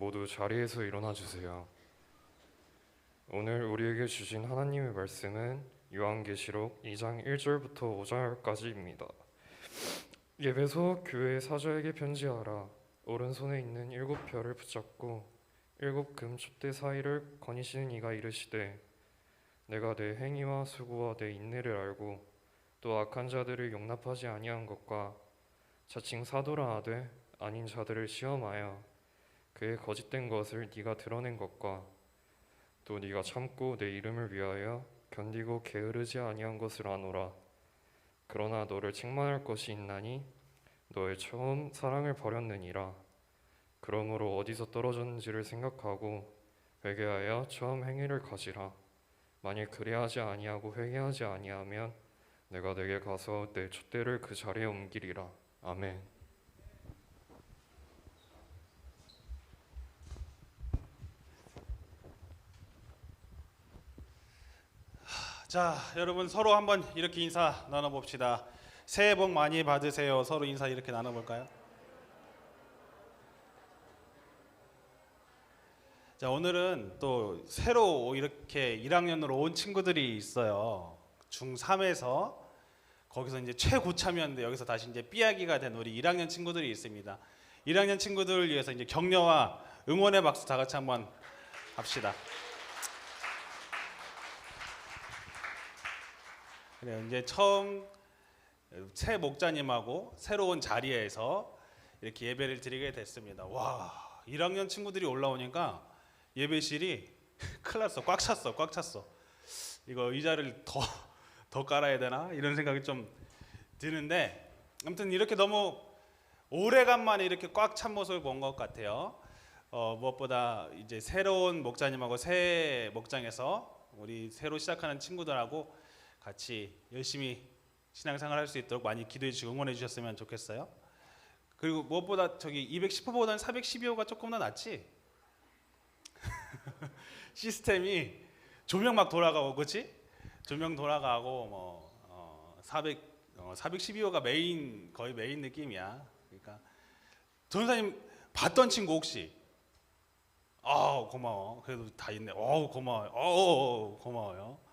모두 자리에서 일어나 주세요. 오늘 우리에게 주신 하나님의 말씀은 요한계시록 2장 1절부터 5절까지입니다. 예배소 교회 사저에게 편지하라. 오른손에 있는 7별을 붙잡고 7금 촛대 사이를 거니시는 이가 이르시되, 내가 내 행위와 수고와 내 인내를 알고 또 악한 자들을 용납하지 아니한 것과 자칭 사도라 하되 아닌 자들을 시험하여 그의 거짓된 것을 네가 드러낸 것과 또 네가 참고 내 이름을 위하여 견디고 게으르지 아니한 것을 아노라. 그러나 너를 책망할 것이 있나니 너의 처음 사랑을 버렸느니라. 그러므로 어디서 떨어졌는지를 생각하고 회개하여 처음 행위를 가지라. 만일 그리하지 아니하고 회개하지 아니하면 내가 내게 가서 내 촛대를 그 자리에 옮기리라. 아멘. 자, 여러분 서로 한번 이렇게 인사 나눠봅시다. 새해 복 많이 받으세요. 서로 인사 이렇게 나눠볼까요? 자, 오늘은 또 새로 이렇게 1학년으로 온 친구들이 있어요. 중3에서 거기서 이제 최고참이었는데 여기서 다시 이제 삐약이가 된 우리 1학년 친구들이 있습니다. 1학년 친구들을 위해서 이제 격려와 응원의 박수 다 같이 한번 합시다. 그래요. 이제 처음 새 목자님하고 새로운 자리에서 이렇게 예배를 드리게 됐습니다. 와, 1학년 친구들이 올라오니까 예배실이 큰일 났어. 꽉 찼어. 이거 의자를 더 깔아야 되나? 이런 생각이 좀 드는데, 아무튼 이렇게 너무 오래간만에 이렇게 꽉 찬 모습을 본 것 같아요. 무엇보다 이제 새로운 목자님하고 새 목장에서 우리 새로 시작하는 친구들하고 같이 열심히 신앙생활 할 수 있도록 많이 기도해 주시고 응원해 주셨으면 좋겠어요. 그리고 무엇보다 저기 210호보다는 412호가 조금 더 낫지? 시스템이 조명 막 돌아가고, 그렇지? 조명 돌아가고 뭐 412호가 거의 메인 느낌이야. 그러니까 전사님 봤던 친구 혹시? 고마워. 그래도 다 있네. 고마워요. 고마워요.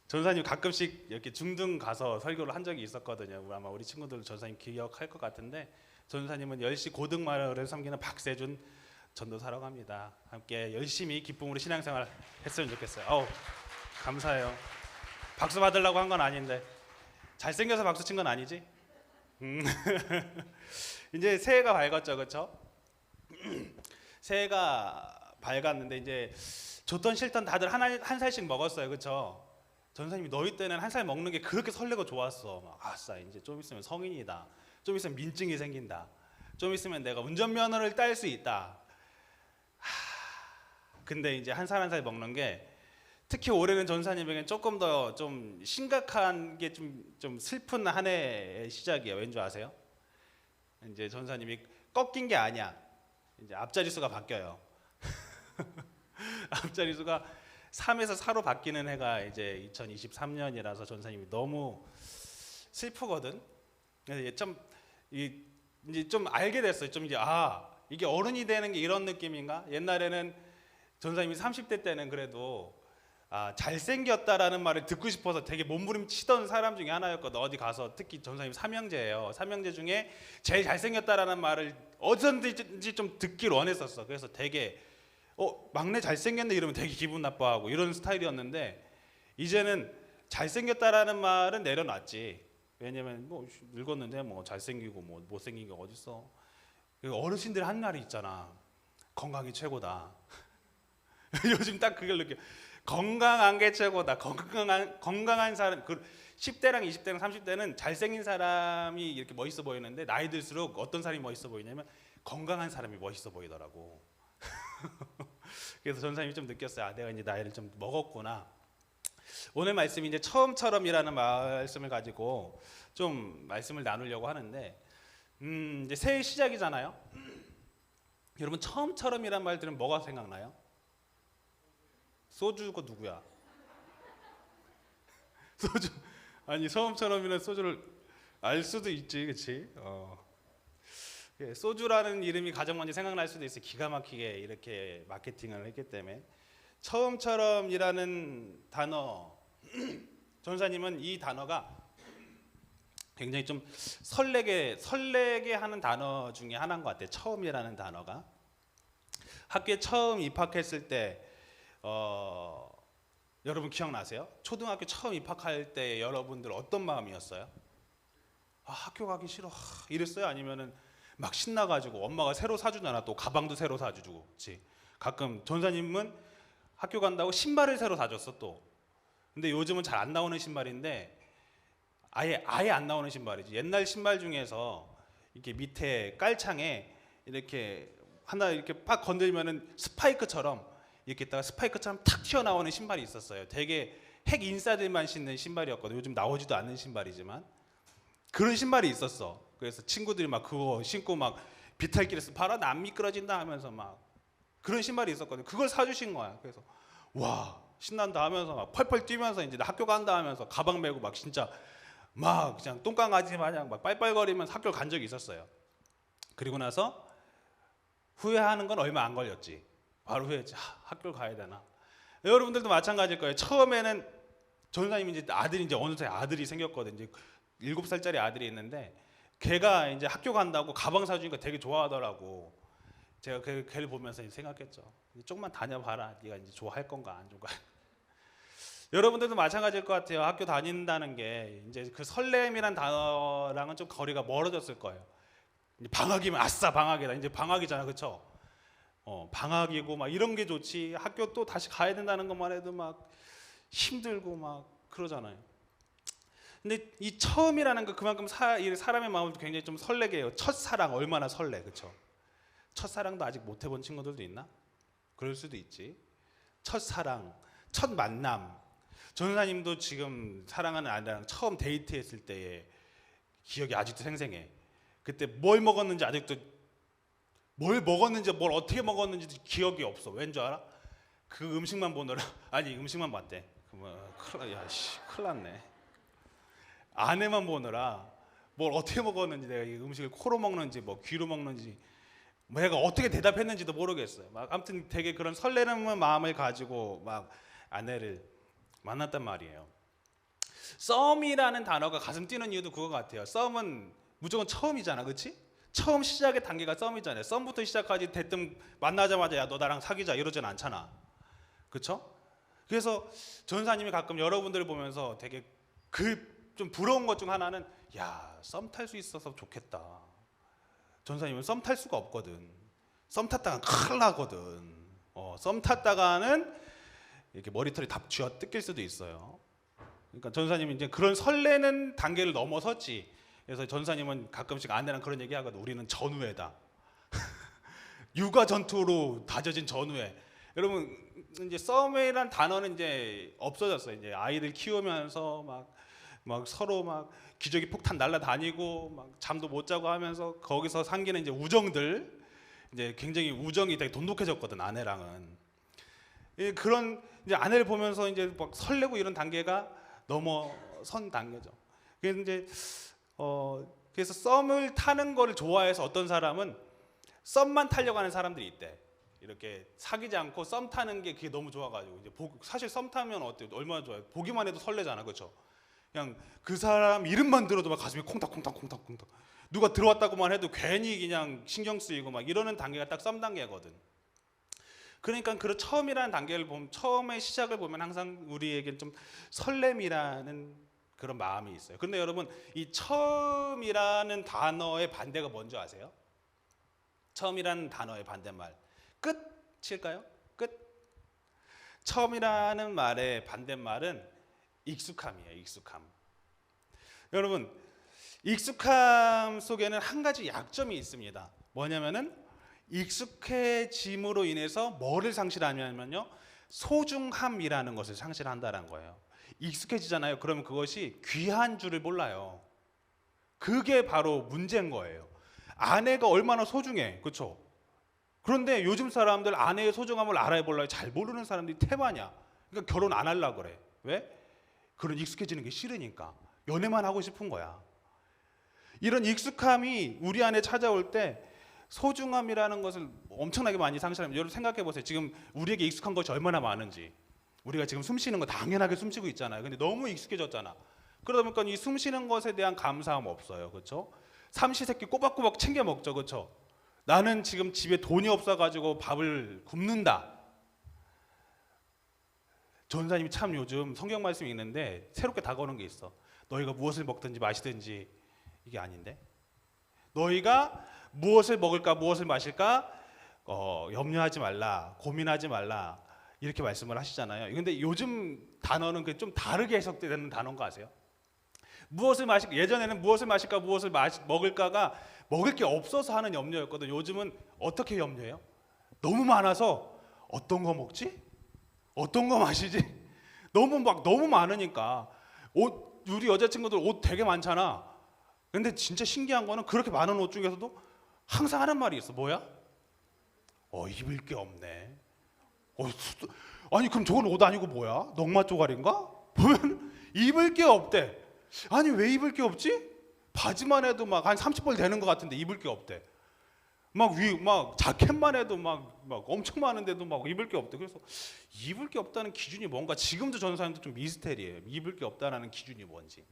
전사님 가끔씩 이렇게 중등 가서 설교를 한 적이 있었거든요. 아마 우리 친구들 전사님 기억할 것 같은데, 전사님은 10시 고등마을을 섬기는 박세준 전도사라고 합니다. 함께 열심히 기쁨으로 신앙생활 했으면 좋겠어요. 감사해요. 박수 받으려고 한 건 아닌데. 잘생겨서 박수 친 건 아니지? 이제 새해가 밝았죠, 그렇죠? 새해가 밝았는데 이제 좋던 싫던 다들 한 살씩 먹었어요, 그렇죠? 전사님이 너희 때는 한 살 먹는 게 그렇게 설레고 좋았어. 막, 아싸, 이제 좀 있으면 성인이다. 좀 있으면 민증이 생긴다. 좀 있으면 내가 운전면허를 딸 수 있다. 근데 이제 한 살 한 살 먹는 게, 특히 올해는 전사님에겐 조금 더 좀 심각한 게 좀 슬픈 한 해의 시작이에요. 왠 줄 아세요? 이제 전사님이 꺾인 게 아니야. 이제 앞자리수가 바뀌어요. 앞자리수가 3에서 4로 바뀌는 해가 이제 2023년이라서 전사님이 너무 슬프거든. 그래서 이제 좀 알게 됐어요. 좀 이제 이게 어른이 되는 게 이런 느낌인가? 옛날에는 전사님이 30대 때는 그래도 잘생겼다라는 말을 듣고 싶어서 되게 몸부림치던 사람 중에 하나였거든. 어디 가서 특히 전사님 삼형제예요. 삼형제 중에 제일 잘생겼다라는 말을 어디서든지 좀 듣길 원했었어. 그래서 되게 막내 잘생겼네 이러면 되게 기분 나빠하고 이런 스타일이었는데, 이제는 잘생겼다라는 말은 내려놨지. 왜냐면 뭐 늙었는데 뭐 잘생기고 뭐 못생긴 게 어딨어. 어르신들 한 말이 있잖아. 건강이 최고다. 요즘 딱 그걸 느껴. 건강한 게 최고다. 건강한 사람, 10대랑 20대랑 30대는 잘생긴 사람이 이렇게 멋있어 보이는데, 나이 들수록 어떤 사람이 멋있어 보이냐면 건강한 사람이 멋있어 보이더라고. 그래서 전사님이 좀 느꼈어요. 내가 이제 나이를 좀 먹었구나. 오늘 말씀이 이제 처음처럼이라는 말씀을 가지고 좀 말씀을 나누려고 하는데, 이제 새해 시작이잖아요. 여러분 처음처럼이란 말 들으면 뭐가 생각나요? 소주가 누구야? 소주. 아니 처음처럼이란 소주를 알 수도 있지, 그렇지? 소주라는 이름이 가장 먼저 생각날 수도 있어요. 기가 막히게 이렇게 마케팅을 했기 때문에. 처음처럼이라는 단어, 전사님은 이 단어가 굉장히 좀 설레게 하는 단어 중에 하나인 것 같아요. 처음이라는 단어가. 학교에 처음 입학했을 때 여러분 기억나세요? 초등학교 처음 입학할 때 여러분들 어떤 마음이었어요? 아, 학교 가기 싫어 이랬어요? 아니면은 막 신나가지고 엄마가 새로 사주잖아. 또 가방도 새로 사주고, 그렇지? 가끔 전사님은 학교 간다고 신발을 새로 사줬어 또. 근데 요즘은 잘 안 나오는 신발인데 아예 안 나오는 신발이지. 옛날 신발 중에서 이렇게 밑에 깔창에 이렇게 하나 이렇게 팍 건들면은 스파이크처럼 이렇게 있다가 스파이크처럼 탁 튀어나오는 신발이 있었어요. 되게 핵 인싸들만 신는 신발이었거든요. 요즘 나오지도 않는 신발이지만 그런 신발이 있었어. 그래서 친구들이 막 그거 신고 막 비탈길에서 봐라 안 미끄러진다 하면서 막 그런 신발이 있었거든요. 그걸 사주신 거야. 그래서 와 신난다 하면서 막 펄펄 뛰면서 이제 학교 간다 하면서 가방 메고 막 진짜 막 그냥 똥강아지 마냥 막 빨빨거리면서 학교를 간 적이 있었어요. 그리고 나서 후회하는 건 얼마 안 걸렸지. 바로 후회했지. 학교를 가야 되나. 여러분들도 마찬가지일 거예요. 처음에는 전사님이 이제 아들이 이제 어느새 아들이 생겼거든요. 이제 7살짜리 아들이 있는데 걔가 이제 학교 간다고 가방 사주니까 되게 좋아하더라고. 제가 걔를 보면서 생각했죠. 조금만 다녀봐라. 네가 이제 좋아할 건가 안 좋을까. 여러분들도 마찬가지일 것 같아요. 학교 다닌다는 게 이제 그 설렘이란 단어랑은 좀 거리가 멀어졌을 거예요. 이제 방학이면 아싸 방학이다. 이제 방학이잖아, 그렇죠? 방학이고 막 이런 게 좋지. 학교 또 다시 가야 된다는 것만 해도 막 힘들고 막 그러잖아요. 근데 이 처음이라는 거 그만큼 사람의 마음을 굉장히 좀 설레게 해요. 첫사랑 얼마나 설레, 그렇죠? 첫사랑도 아직 못 해본 친구들도 있나? 그럴 수도 있지. 첫사랑, 첫 만남. 전사님도 지금 사랑하는 아내랑 처음 데이트했을 때의 기억이 아직도 생생해. 그때 뭘 먹었는지 아직도 뭘 어떻게 먹었는지 기억이 없어. 왠 줄 알아? 그 음식만 보느라 아니 음식만 봤대. 큰일 났네. 아내만 보느라 뭘 어떻게 먹었는지 내가 이 음식을 코로 먹는지 뭐 귀로 먹는지 뭐 내가 어떻게 대답했는지도 모르겠어요. 막 아무튼 되게 그런 설레는 마음을 가지고 막 아내를 만났단 말이에요. 썸이라는 단어가 가슴 뛰는 이유도 그거 같아요. 썸은 무조건 처음이잖아, 그렇지? 처음 시작의 단계가 썸이잖아요. 썸부터 시작하지 대뜸 만나자마자 야 너 나랑 사귀자 이러진 않잖아, 그렇죠? 그래서 전사님이 가끔 여러분들을 보면서 되게 좀 부러운 것 중 하나는 야 썸 탈 수 있어서 좋겠다. 전사님은 썸 탈 수가 없거든. 썸 탔다가 큰일 나거든. 썸 탔다가는 이렇게 머리털이 다 쥐어 뜯길 수도 있어요. 그러니까 전사님이 이제 그런 설레는 단계를 넘어섰지. 그래서 전사님은 가끔씩 아내랑 그런 얘기 하거든. 우리는 전우회다. 육아 전투로 다져진 전우회. 여러분 이제 썸이란 단어는 이제 없어졌어요. 이제 아이들 키우면서 막 서로 막 기저귀 폭탄 날라다니고 막 잠도 못 자고 하면서 거기서 상기는 이제 우정들 이제 굉장히 우정이 되게 돈독해졌거든 아내랑은. 그런 이제 아내를 보면서 이제 막 설레고 이런 단계가 넘어선 단계죠. 그래서 이제 그래서 썸을 타는 거를 좋아해서 어떤 사람은 썸만 타려고 하는 사람들이 있대. 이렇게 사귀지 않고 썸 타는 게 그게 너무 좋아가지고 이제 사실 썸 타면 어때요? 얼마나 좋아요? 보기만 해도 설레잖아, 그렇죠? 그냥 그 사람 이름만 들어도 막 가슴이 콩닥콩닥. 누가 들어왔다고만 해도 괜히 그냥 신경 쓰이고 막 이러는 단계가 딱 썸 단계거든. 그러니까 그 처음이라는 단계를 보면 처음의 시작을 보면 항상 우리에겐 좀 설렘이라는 그런 마음이 있어요. 그런데 여러분 이 처음이라는 단어의 반대가 뭔지 아세요? 처음이라는 단어의 반대말 끝일까요? 끝. 처음이라는 말의 반대말은 익숙함이에요. 익숙함. 여러분 익숙함 속에는 한 가지 약점이 있습니다. 뭐냐면은 익숙해짐으로 인해서 뭐를 상실하냐면요, 소중함이라는 것을 상실한다는 거예요. 익숙해지잖아요. 그러면 그것이 귀한 줄을 몰라요. 그게 바로 문제인 거예요. 아내가 얼마나 소중해, 그렇죠? 그런데 요즘 사람들 아내의 소중함을 알아볼라 잘 모르는 사람들이 태반이야. 그러니까 결혼 안 하려고 그래. 왜? 그런 익숙해지는 게 싫으니까. 연애만 하고 싶은 거야. 이런 익숙함이 우리 안에 찾아올 때 소중함이라는 것을 엄청나게 많이 상실합니다. 여러분 생각해 보세요. 지금 우리에게 익숙한 것이 얼마나 많은지. 우리가 지금 숨 쉬는 거 당연하게 숨 쉬고 있잖아요. 근데 너무 익숙해졌잖아. 그러다 보니까 이 숨 쉬는 것에 대한 감사함 없어요. 그렇죠? 삼시세끼 꼬박꼬박 챙겨 먹죠. 그렇죠? 나는 지금 집에 돈이 없어가지고 밥을 굶는다. 전사님이 참 요즘 성경 말씀이 있는데 새롭게 다가오는 게 있어. 너희가 무엇을 먹든지 마시든지 이게 아닌데. 너희가 무엇을 먹을까 무엇을 마실까 염려하지 말라, 고민하지 말라 이렇게 말씀을 하시잖아요. 근데 요즘 단어는 좀 다르게 해석되는 단어인 거 아세요? 무엇을 마실 예전에는 무엇을 마실까 무엇을 먹을까가 먹을 게 없어서 하는 염려였거든. 요즘은 어떻게 염려해요? 너무 많아서 어떤 거 먹지? 어떤 거 마시지? 너무 많으니까 우리 여자친구들 옷 되게 많잖아. 근데 진짜 신기한 거는 그렇게 많은 옷 중에서도 항상 하는 말이 있어. 뭐야? 입을 게 없네. 아니 그럼 저건 옷 아니고 뭐야? 넝마 쪼가리인가? 보면 입을 게 없대. 아니 왜 입을 게 없지? 바지만 해도 막 한 30벌 되는 것 같은데 입을 게 없대. 막 자켓만 해도 막 엄청 많은데도 막 입을 게 없대. 그래서 입을 게 없다는 기준이 뭔가 지금도 전사님도 좀 미스테리예요. 입을 게 없다는 기준이 뭔지.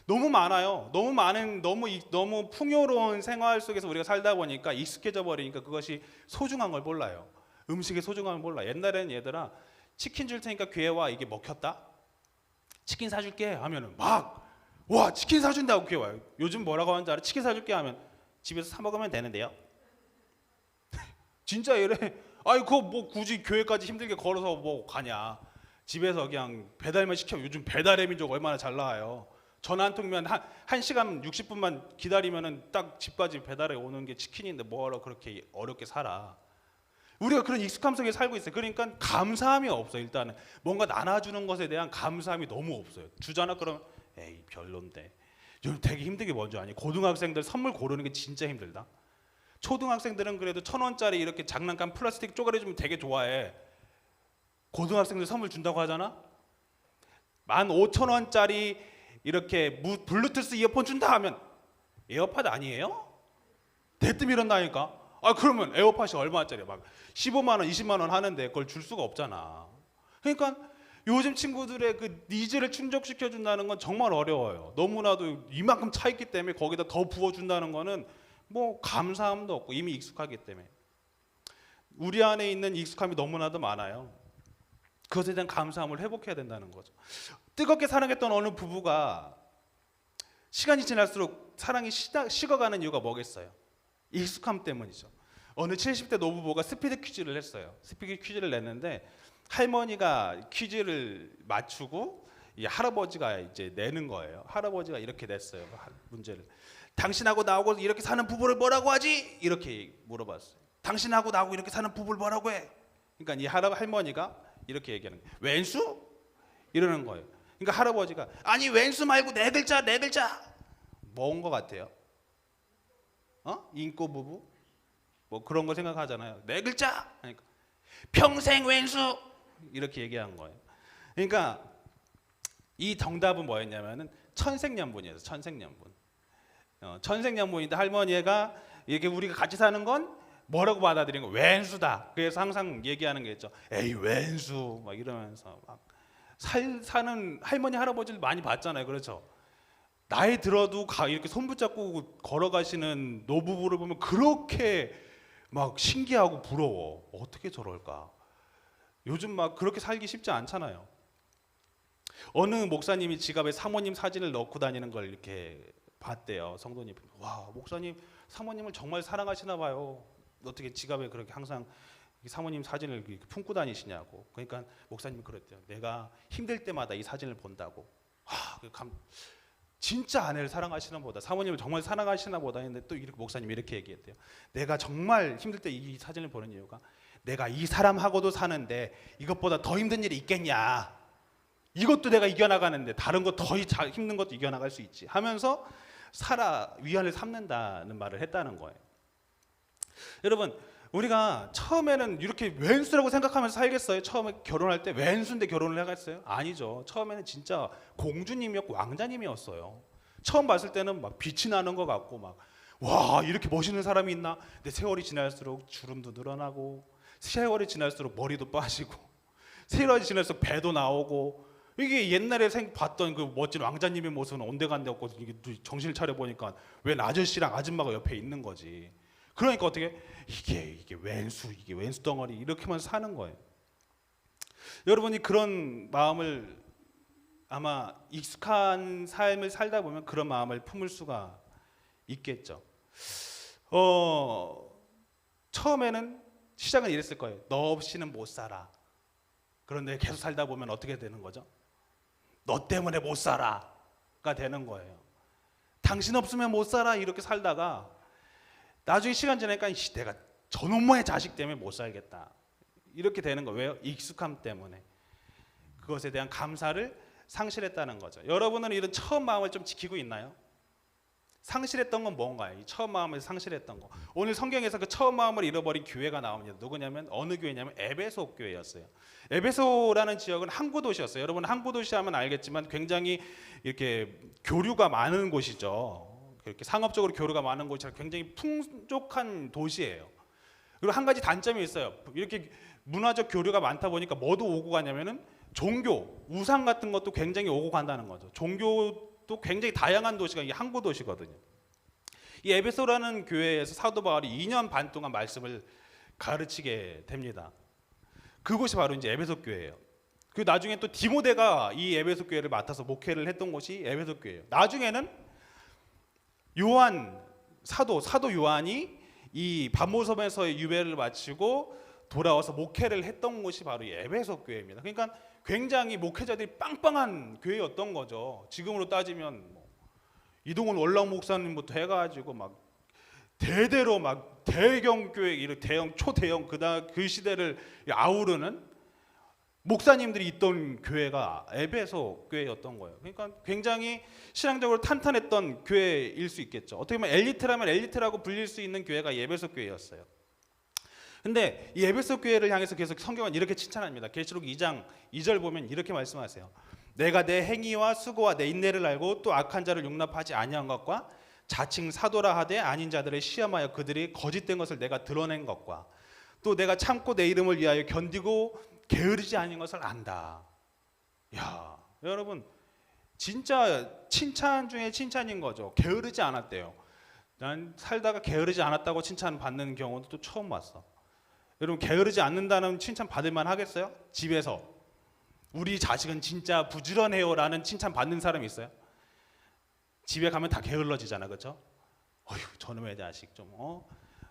너무 많아요. 너무 풍요로운 생활 속에서 우리가 살다 보니까 익숙해져 버리니까 그것이 소중한 걸 몰라요. 음식의 소중함을 몰라. 옛날에는 얘들아 치킨 줄 테니까 귀에 와. 이게 먹혔다. 치킨 사줄게 하면은 와 치킨 사준다고 귀에 와요. 요즘 뭐라고 하는지 알아? 치킨 사줄게 하면 집에서 사 먹으면 되는데요. 진짜 이래. 아이 그거 뭐 굳이 교회까지 힘들게 걸어서 뭐 가냐. 집에서 그냥 배달만 시켜. 요즘 배달의 민족 얼마나 잘 나와요. 전화 한 통이면 한 시간 60분만 기다리면은 딱 집까지 배달해 오는 게 치킨인데 뭐하러 그렇게 어렵게 살아. 우리가 그런 익숙함 속에 살고 있어요. 그러니까 감사함이 없어요. 일단은 뭔가 나눠주는 것에 대한 감사함이 너무 없어요. 주잖아 그러면 에이 별론데. 요즘 되게 힘든 게 뭔지 아니? 고등학생들 선물 고르는 게 진짜 힘들다. 초등학생들은 그래도 1,000원짜리 이렇게 장난감 플라스틱 쪼가리주면 되게 좋아해. 고등학생들 선물 준다고 하잖아. 15,000원짜리 이렇게 블루투스 이어폰 준다 하면 에어팟 아니에요? 대뜸 이런다니까. 그러면 에어팟이 얼마짜리야? 막 15만 원, 20만 원 하는데 그걸 줄 수가 없잖아. 그러니까 요즘 친구들의 그 니즈를 충족시켜 준다는 건 정말 어려워요. 너무나도 이만큼 차 있기 때문에 거기다 더 부어 준다는 거는 뭐 감사함도 없고 이미 익숙하기 때문에 우리 안에 있는 익숙함이 너무나도 많아요. 그것에 대한 감사함을 회복해야 된다는 거죠. 뜨겁게 사랑했던 어느 부부가 시간이 지날수록 사랑이 식어가는 이유가 뭐겠어요? 익숙함 때문이죠. 어느 70대 노부부가 스피드 퀴즈를 했어요. 스피드 퀴즈를 냈는데 할머니가 퀴즈를 맞추고 이 할아버지가 이제 내는 거예요. 할아버지가 이렇게 냈어요. 문제를. 당신하고 나하고 이렇게 사는 부부를 뭐라고 하지? 이렇게 물어봤어요. 당신하고 나하고 이렇게 사는 부부를 뭐라고 해? 그러니까 이 할머니가 이렇게 얘기하는 거예요. 왼수? 이러는 거예요. 그러니까 할아버지가 아니 왼수 말고 네 글자 네 글자. 뭔 거 같아요? 인꼬 부부? 뭐 그런 거 생각하잖아요. 네 글자. 그러니까 평생 왼수 이렇게 얘기한 거예요. 그러니까 이 정답은 뭐였냐면은 천생연분이었어요. 천생연분. 천생연분인데 할머니가 이렇게 우리가 같이 사는 건 뭐라고 받아들인 거? 왼수다. 그래서 항상 얘기하는 게 있죠. 에이 왼수 막 이러면서 막 사는 할머니 할아버지를 많이 봤잖아요. 그렇죠? 나이 들어도 이렇게 손 붙잡고 걸어가시는 노부부를 보면 그렇게 막 신기하고 부러워. 어떻게 저럴까? 요즘 막 그렇게 살기 쉽지 않잖아요. 어느 목사님이 지갑에 사모님 사진을 넣고 다니는 걸 이렇게 봤대요. 성도님. 와, 목사님 사모님을 정말 사랑하시나 봐요. 어떻게 지갑에 그렇게 항상 사모님 사진을 이렇게 품고 다니시냐고. 그러니까 목사님이 그랬대요. 내가 힘들 때마다 이 사진을 본다고. 진짜 아내를 사랑하시나 보다. 사모님을 정말 사랑하시나 보다 했는데 또 이렇게 목사님이 이렇게 얘기했대요. 내가 정말 힘들 때 이 사진을 보는 이유가 내가 이 사람하고도 사는데 이것보다 더 힘든 일이 있겠냐. 이것도 내가 이겨나가는데 다른 거 더 힘든 것도 이겨나갈 수 있지 하면서 위안을 삼는다는 말을 했다는 거예요. 여러분 우리가 처음에는 이렇게 왼수라고 생각하면서 살겠어요? 처음에 결혼할 때 왼수인데 결혼을 하겠어요? 아니죠. 처음에는 진짜 공주님이었고 왕자님이었어요. 처음 봤을 때는 막 빛이 나는 것 같고 막 와, 이렇게 멋있는 사람이 있나? 근데 세월이 지날수록 주름도 늘어나고, 세월이 지날수록 머리도 빠지고, 세월이 지날수록 배도 나오고, 이게 옛날에 봤던 그 멋진 왕자님의 모습은 온데간데 없고, 이게 정신을 차려 보니까 웬 아저씨랑 아줌마가 옆에 있는 거지. 그러니까 어떻게 이게 왼수 덩어리 이렇게만 사는 거예요. 여러분이 그런 마음을 아마 익숙한 삶을 살다 보면 그런 마음을 품을 수가 있겠죠. 처음에는 시작은 이랬을 거예요. 너 없이는 못 살아. 그런데 계속 살다 보면 어떻게 되는 거죠? 너 때문에 못 살아가 되는 거예요. 당신 없으면 못 살아 이렇게 살다가 나중에 시간 지나니까 내가 저놈의 자식 때문에 못 살겠다 이렇게 되는 거예요. 왜요? 익숙함 때문에. 그것에 대한 감사를 상실했다는 거죠. 여러분은 이런 처음 마음을 좀 지키고 있나요? 상실했던 건 뭔가요? 이 처음 마음을 상실했던 거. 오늘 성경에서 그 처음 마음을 잃어버린 교회가 나옵니다. 누구냐면 어느 교회냐면 에베소 교회였어요. 에베소라는 지역은 항구 도시였어요. 여러분 항구 도시 하면 알겠지만 굉장히 이렇게 교류가 많은 곳이죠. 그렇게 상업적으로 교류가 많은 곳이라 굉장히 풍족한 도시예요. 그리고 한 가지 단점이 있어요. 이렇게 문화적 교류가 많다 보니까 뭐도 오고 가냐면은 종교, 우상 같은 것도 굉장히 오고 간다는 거죠. 종교도 굉장히 다양한 도시가 이 항구 도시거든요. 이 에베소라는 교회에서 사도 바울이 2년 반 동안 말씀을 가르치게 됩니다. 그곳이 바로 이제 에베소 교회예요. 그 나중에 또 디모데가 이 에베소 교회를 맡아서 목회를 했던 곳이 에베소 교회예요. 나중에는 요한 사도 요한이 이 반모섬에서의 유배를 마치고 돌아와서 목회를 했던 곳이 바로 이 에베소 교회입니다. 그러니까 굉장히 목회자들이 빵빵한 교회였던 거죠. 지금으로 따지면 이동훈 원랑 목사님부터 해가지고 막 대대로 막 대형 교회, 이런 대형 초대형 그 시대를 아우르는 목사님들이 있던 교회가 에베소 교회였던 거예요. 그러니까 굉장히 신앙적으로 탄탄했던 교회일 수 있겠죠. 어떻게 보면 엘리트라면 엘리트라고 불릴 수 있는 교회가 에베소 교회였어요. 근데 이 에베소 교회를 향해서 계속 성경은 이렇게 칭찬합니다. 계시록 2장 2절 보면 이렇게 말씀하세요. 내가 내 행위와 수고와 내 인내를 알고 또 악한 자를 용납하지 아니한 것과 자칭 사도라 하되 아닌 자들을 시험하여 그들이 거짓된 것을 내가 드러낸 것과 또 내가 참고 내 이름을 위하여 견디고 게으르지 않은 것을 안다. 야, 여러분 진짜 칭찬 중에 칭찬인 거죠. 게으르지 않았대요. 난 살다가 게으르지 않았다고 칭찬 받는 경우도 또 처음 봤어. 여러분 게으르지 않는다는 칭찬 받을 만 하겠어요? 집에서 우리 자식은 진짜 부지런해요라는 칭찬 받는 사람 있어요? 집에 가면 다 게을러지잖아, 그렇죠? 어휴, 저놈의 자식 좀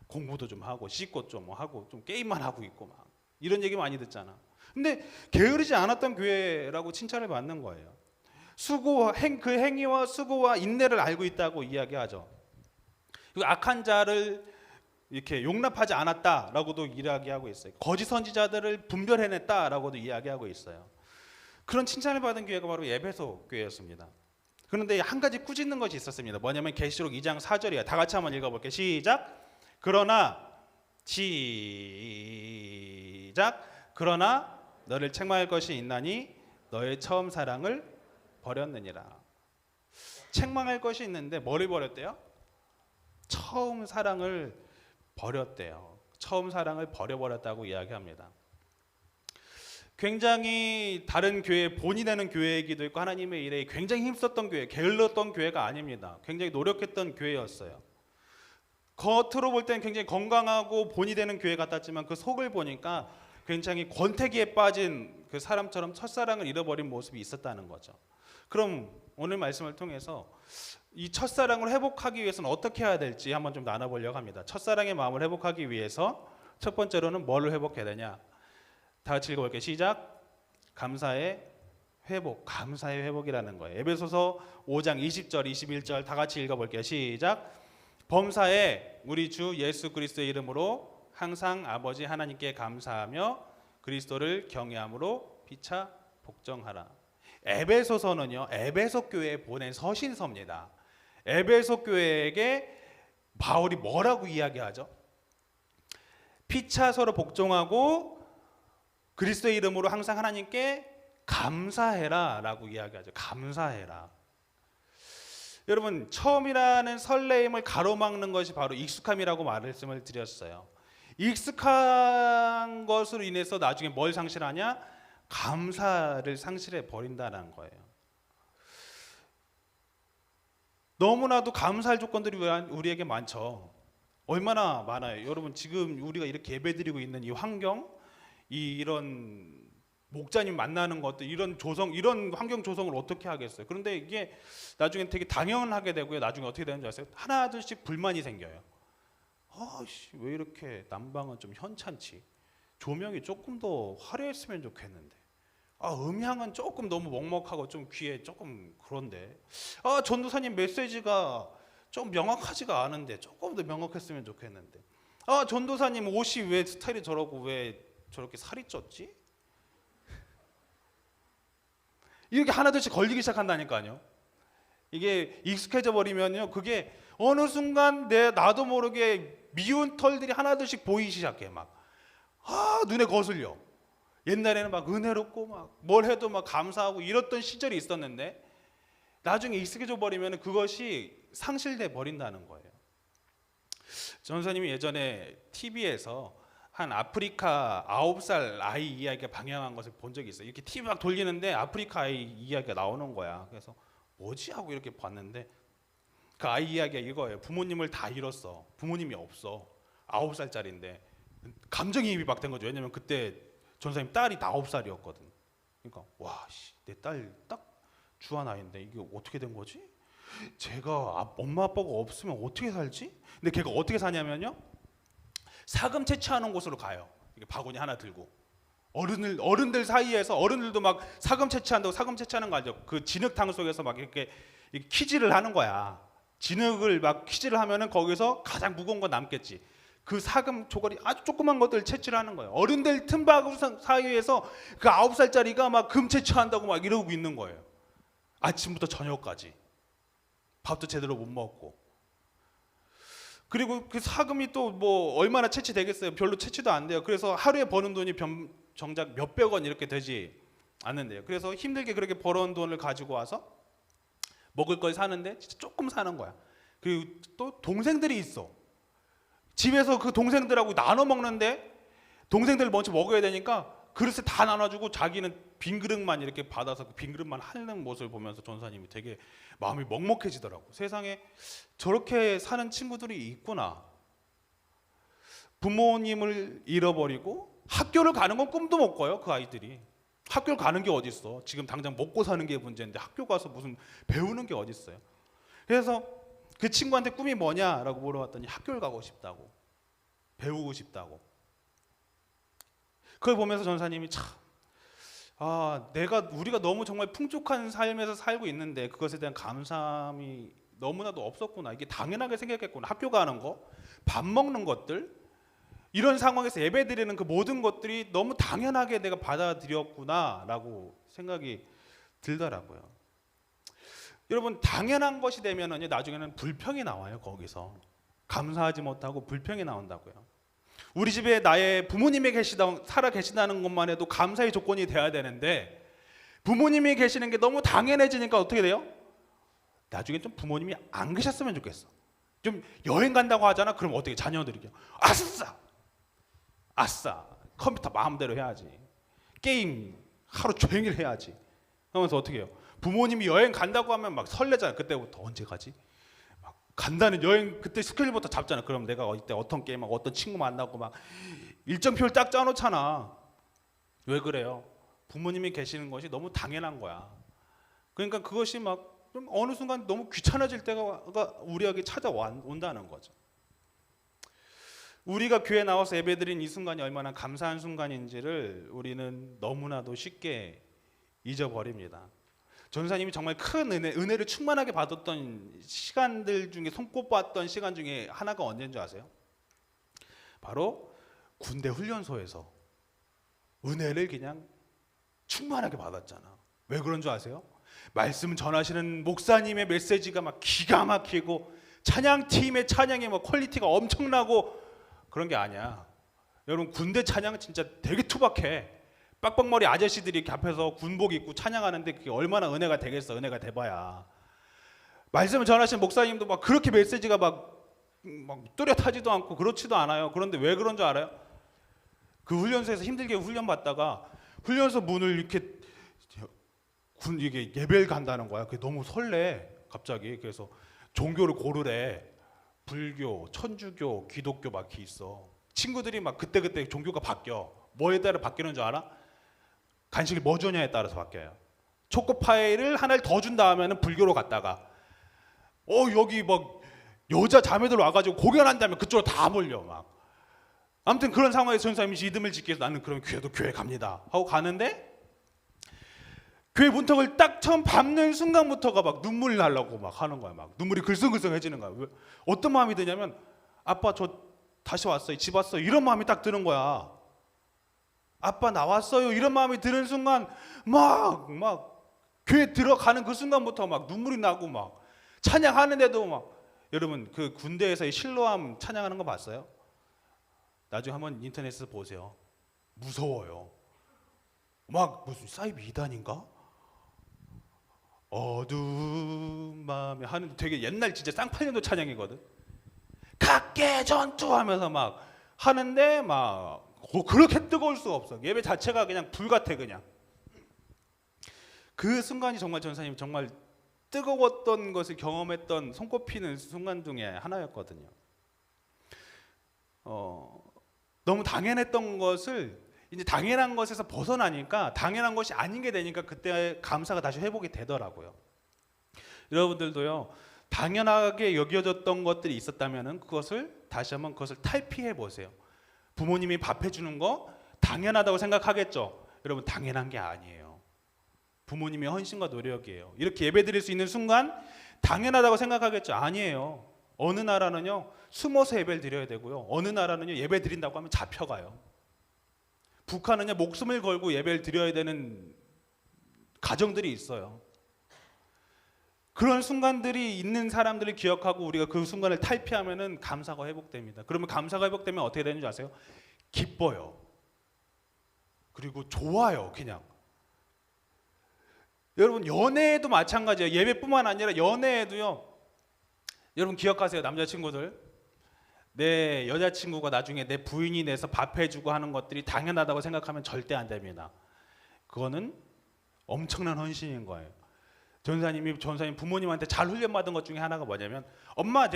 공부도 좀 하고 씻고 좀 하고 좀 게임만 하고 있고 막 이런 얘기 많이 듣잖아. 근데 게으르지 않았던 교회라고 칭찬을 받는 거예요. 그 행위와 수고와 인내를 알고 있다고 이야기하죠. 그리고 악한 자를 이렇게 용납하지 않았다라고도 이야기하고 있어요. 거짓 선지자들을 분별해냈다라고도 이야기하고 있어요. 그런 칭찬을 받은 교회가 바로 에베소 교회였습니다. 그런데 한 가지 꾸짖는 것이 있었습니다. 뭐냐면 계시록 2장 4절이에요. 다 같이 한번 읽어볼게요. 시작. 그러나 너를 책망할 것이 있나니 너의 처음 사랑을 버렸느니라. 책망할 것이 있는데 뭐를 버렸대요? 처음 사랑을 버렸대요. 처음 사랑을 버려버렸다고 이야기합니다. 굉장히 다른 교회, 본이 되는 교회이기도 있고 하나님의 일에 굉장히 힘썼던 교회, 게을렀던 교회가 아닙니다. 굉장히 노력했던 교회였어요. 겉으로 볼 때는 굉장히 건강하고 본이 되는 교회 같았지만 그 속을 보니까 굉장히 권태기에 빠진 그 사람처럼 첫사랑을 잃어버린 모습이 있었다는 거죠. 그럼 오늘 말씀을 통해서 이 첫사랑을 회복하기 위해서는 어떻게 해야 될지 한번 좀 나눠보려고 합니다. 첫사랑의 마음을 회복하기 위해서 첫 번째로는 뭘 회복해야 되냐? 다 같이 읽어볼게요. 시작. 감사의 회복, 감사의 회복이라는 거예요. 에베소서 5장 20절, 21절 다 같이 읽어볼게요. 시작. 범사에 우리 주 예수 그리스도의 이름으로 항상 아버지 하나님께 감사하며 그리스도를 경외함으로 피차 복종하라. 에베소서는요, 에베소 교회에 보낸 서신서입니다. 에베소 교회에게 바울이 뭐라고 이야기하죠? 피차 서로 복종하고 그리스도의 이름으로 항상 하나님께 감사해라 라고 이야기하죠. 감사해라. 여러분 처음이라는 설레임을 가로막는 것이 바로 익숙함이라고 말씀을 드렸어요. 익숙한 것으로 인해서 나중에 뭘 상실하냐? 감사를 상실해 버린다는 거예요. 너무나도 감사할 조건들이 우리에게 많죠. 얼마나 많아요. 여러분 지금 우리가 이렇게 예배드리고 있는 이 환경, 이런 목자님 만나는 것들, 이런 조성, 이런 환경 조성을 어떻게 하겠어요? 그런데 이게 나중에 되게 당연하게 되고요. 나중에 어떻게 되는 줄 아세요? 하나둘씩 불만이 생겨요. 왜 이렇게 난방은 좀 현찮지? 조명이 조금 더 화려했으면 좋겠는데. 음향은 조금 너무 먹먹하고 좀 귀에 조금 그런데. 전도사님 메시지가 좀 명확하지가 않은데 조금 더 명확했으면 좋겠는데. 전도사님 옷이 왜 스타일이 저러고 왜 저렇게 살이 쪘지? 이렇게 하나둘씩 걸리기 시작한다니까요. 이게 익숙해져 버리면요, 그게 어느 순간 나도 모르게 미운 털들이 하나둘씩 보이기 시작해. 막 눈에 거슬려. 옛날에는 막 은혜롭고 막 뭘 해도 막 감사하고 이랬던 시절이 있었는데 나중에 익숙해져 버리면 그것이 상실돼 버린다는 거예요. 전사님이 예전에 TV에서 한 아프리카 9살 아이 이야기가 방영한 것을 본 적이 있어요. 이렇게 TV 막 돌리는데 아프리카 아이 이야기가 나오는 거야. 그래서 뭐지 하고 이렇게 봤는데 그 아이 이야기가 이거예요. 부모님을 다 잃었어. 부모님이 없어. 9살짜리인데 감정이입이 막 된 거죠. 왜냐면 그때 전사님 딸이 9살이었거든. 그러니까 내 딸 딱 주한 아이인데 이게 어떻게 된 거지? 제가 엄마 아빠가 없으면 어떻게 살지? 근데 걔가 어떻게 사냐면요, 사금 채취하는 곳으로 가요. 이게 바구니 하나 들고 어른들 사이에서 어른들도 막 사금 채취한다고 사금 채취하는 거 알죠? 그 진흙탕 속에서 막 이렇게 키질을 하는 거야. 진흙을 막 키질을 하면은 거기서 가장 무거운 건 남겠지. 그 사금 조각이 아주 조그만 것들 채취를 하는 거예요. 어른들 틈바구 사이에서 그 9살짜리가 막 금 채취한다고 막 이러고 있는 거예요. 아침부터 저녁까지 밥도 제대로 못 먹고. 그리고 그 사금이 또 뭐 얼마나 채취되겠어요? 별로 채취도 안 돼요. 그래서 하루에 버는 돈이 정작 몇백 원 이렇게 되지 않는데요. 그래서 힘들게 그렇게 벌어온 돈을 가지고 와서 먹을 걸 사는데 진짜 조금 사는 거야. 그리고 또 동생들이 있어. 집에서 그 동생들하고 나눠 먹는데 동생들 먼저 먹어야 되니까 그릇에 다 나눠주고 자기는 빈 그릇만 이렇게 받아서 그 빈 그릇만 하는 모습을 보면서 전사님이 되게 마음이 먹먹해지더라고. 세상에 저렇게 사는 친구들이 있구나. 부모님을 잃어버리고 학교를 가는 건 꿈도 못 꿔요. 그 아이들이 학교를 가는 게 어디 있어? 지금 당장 먹고 사는 게 문제인데 학교 가서 무슨 배우는 게 어디 있어요? 그래서 그 친구한테 꿈이 뭐냐라고 물어봤더니 학교를 가고 싶다고, 배우고 싶다고. 그걸 보면서 전사님이 우리가 너무 정말 풍족한 삶에서 살고 있는데 그것에 대한 감사함이 너무나도 없었구나. 이게 당연하게 생각했구나. 학교 가는 거, 밥 먹는 것들, 이런 상황에서 예배드리는 그 모든 것들이 너무 당연하게 내가 받아들였구나라고 생각이 들더라고요. 여러분, 당연한 것이 되면은 나중에는 불평이 나와요. 거기서 감사하지 못하고 불평이 나온다고요. 우리 집에 나의 부모님이 살아 계시다는 것만 해도 감사의 조건이 돼야 되는데 부모님이 계시는 게 너무 당연해지니까 어떻게 돼요? 나중에 좀 부모님이 안 계셨으면 좋겠어. 좀 여행 간다고 하잖아. 그럼 어떻게 자녀들이 아싸 컴퓨터 마음대로 해야지, 게임 하루 종일 해야지 하면서 어떻게 해요? 부모님이 여행 간다고 하면 막 설레잖아. 그때부터 언제 가지? 막 간다는 여행 그때 스케줄부터 잡잖아. 그럼 내가 이때 어떤 게임하고 어떤 친구 만나고 막 일정표를 딱 짜놓잖아. 왜 그래요? 부모님이 계시는 것이 너무 당연한 거야. 그러니까 그것이 막 좀 어느 순간 너무 귀찮아질 때가 우리에게 찾아온다는 거죠. 우리가 교회 나와서 예배드린 이 순간이 얼마나 감사한 순간인지를 우리는 너무나도 쉽게 잊어버립니다. 전사님이 정말 큰 은혜를 충만하게 받았던 시간들 중에 손꼽았던 시간 중에 하나가 언제인 줄 아세요? 바로 군대 훈련소에서 은혜를 그냥 충만하게 받았잖아. 왜 그런 줄 아세요? 말씀 전하시는 목사님의 메시지가 막 기가 막히고 찬양팀의 찬양이 막 퀄리티가 엄청나고 그런 게 아니야. 여러분, 군대 찬양은 진짜 되게 투박해. 빡빡머리 아저씨들이 이렇게 앞에서 군복 입고 찬양하는데 그게 얼마나 은혜가 되겠어. 은혜가 돼봐야 말씀을 전하신 목사님도 막 그렇게 메시지가 막 뚜렷하지도 않고 그렇지도 않아요. 그런데 왜 그런 줄 알아요? 그 훈련소에서 힘들게 훈련받다가 훈련소 문을 이렇게 이게 예배를 간다는 거야. 그게 너무 설레 갑자기. 그래서 종교를 고르래. 불교, 천주교, 기독교 막 이렇게 있어. 친구들이 막 그때그때 종교가 바뀌어. 뭐에 따라 바뀌는 줄 알아? 간식을 뭐 주냐에 따라서 바뀌어요. 초코파이를 하나를 더 준 다음에는 불교로 갔다가 여기 막 여자 자매들 와가지고 공연한다면 그쪽으로 다 몰려 막. 아무튼 그런 상황에서 전사님이 믿음을 짓기 위해서 나는 그럼 교회 갑니다 하고 가는데 교회 문턱을 딱 처음 밟는 순간부터가 막 눈물이 나려고 막 하는 거야. 막 눈물이 글썽글썽해지는 거야. 왜? 어떤 마음이 드냐면 아빠 저 다시 왔어요. 집 왔어요. 이런 마음이 딱 드는 거야. 아빠 나왔어요. 이런 마음이 드는 순간 막 교회 들어가는 그 순간부터 막 눈물이 나고 막 찬양하는데도 막 여러분 그 군대에서의 실로암 찬양하는 거 봤어요? 나중에 한번 인터넷에서 보세요. 무서워요. 막 무슨 사이비 이단인가? 어두운 마음에 하는 되게 옛날 진짜 쌍팔년도 찬양이거든. 각계 전투하면서 막 하는데 막 그렇게 뜨거울 수가 없어. 예배 자체가 그냥 불 같아 그냥. 그 순간이 정말 전사님 정말 뜨거웠던 것을 경험했던 손꼽히는 순간 중에 하나였거든요. 너무 당연했던 것을 이제 당연한 것에서 벗어나니까 당연한 것이 아닌 게 되니까 그때 감사가 다시 회복이 되더라고요. 여러분들도요, 당연하게 여겨졌던 것들이 있었다면은 그것을 다시 한번 그것을 탈피해 보세요. 부모님이 밥 해주는 거 당연하다고 생각하겠죠. 여러분 당연한 게 아니에요. 부모님의 헌신과 노력이에요. 이렇게 예배드릴 수 있는 순간 당연하다고 생각하겠죠. 아니에요. 어느 나라는요 숨어서 예배를 드려야 되고요. 어느 나라는요 예배 드린다고 하면 잡혀가요. 북한은요 목숨을 걸고 예배를 드려야 되는 가정들이 있어요. 그런 순간들이 있는 사람들을 기억하고 우리가 그 순간을 탈피하면은 감사가 회복됩니다. 그러면 감사가 회복되면 어떻게 되는 줄 아세요? 기뻐요. 그리고 좋아요. 그냥 여러분 연애에도 마찬가지예요. 예배뿐만 아니라 연애에도요. 여러분 기억하세요. 남자친구들, 내 여자친구가 나중에 내 부인이 돼서 밥 해주고 하는 것들이 당연하다고 생각하면 절대 안 됩니다. 그거는 엄청난 헌신인 거예요. 전사님 부모님한테 잘 훈련받은 것 중에 하나가 뭐냐면 엄마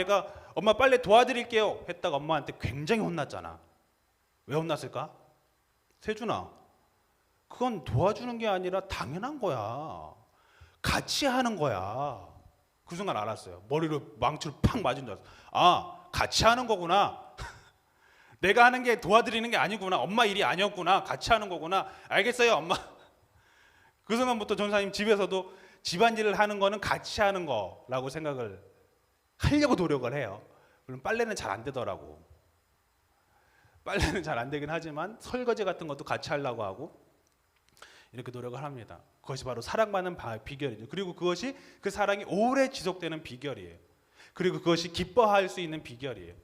빨래 도와드릴게요 했다가 엄마한테 굉장히 혼났잖아. 왜 혼났을까? 세준아, 그건 도와주는 게 아니라 당연한 거야. 같이 하는 거야. 그 순간 알았어요. 머리로 망치로 팍 맞은 줄 알았어. 아, 같이 하는 거구나. 내가 하는 게 도와드리는 게 아니구나. 엄마 일이 아니었구나. 같이 하는 거구나. 알겠어요, 엄마. 그 순간부터 전사님 집에서도 집안일을 하는 거는 같이 하는 거라고 생각을 하려고 노력을 해요. 물론 빨래는 잘 안 되더라고. 빨래는 잘 안 되긴 하지만 설거지 같은 것도 같이 하려고 하고 이렇게 노력을 합니다. 그것이 바로 사랑받는 비결이죠. 그리고 그것이 그 사랑이 오래 지속되는 비결이에요. 그리고 그것이 기뻐할 수 있는 비결이에요.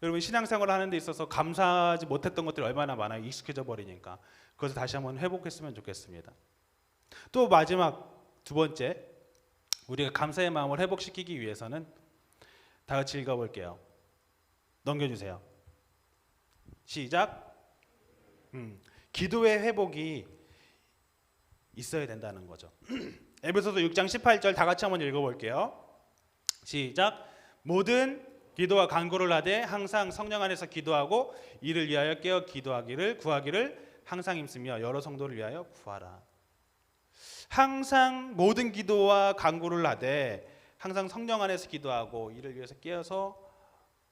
여러분 신앙생활을 하는 데 있어서 감사하지 못했던 것들이 얼마나 많아요. 익숙해져 버리니까. 그것을 다시 한번 회복했으면 좋겠습니다. 또 마지막 두 번째, 우리가 감사의 마음을 회복시키기 위해서는 다 같이 읽어볼게요. 넘겨주세요. 시작. 기도의 회복이 있어야 된다는 거죠. 에베소서 6장 18절 다 같이 한번 읽어볼게요. 시작. 모든 기도와 간구를 하되 항상 성령 안에서 기도하고 이를 위하여 깨어 구하기를 항상 힘쓰며 여러 성도를 위하여 구하라. 항상 모든 기도와 간구를 하되 항상 성령 안에서 기도하고 이를 위해서 깨어서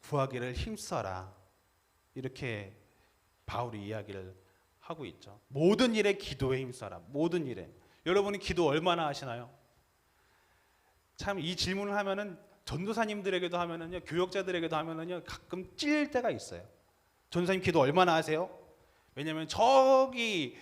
구하기를 힘써라. 이렇게 바울이 이야기를 하고 있죠. 모든 일에 기도에 힘써라. 모든 일에. 여러분이 기도 얼마나 하시나요? 참 이 질문을 하면은 전도사님들에게도 하면은요, 교역자들에게도 하면은요, 가끔 찔릴 때가 있어요. 전도사님 기도 얼마나 하세요? 왜냐하면 저기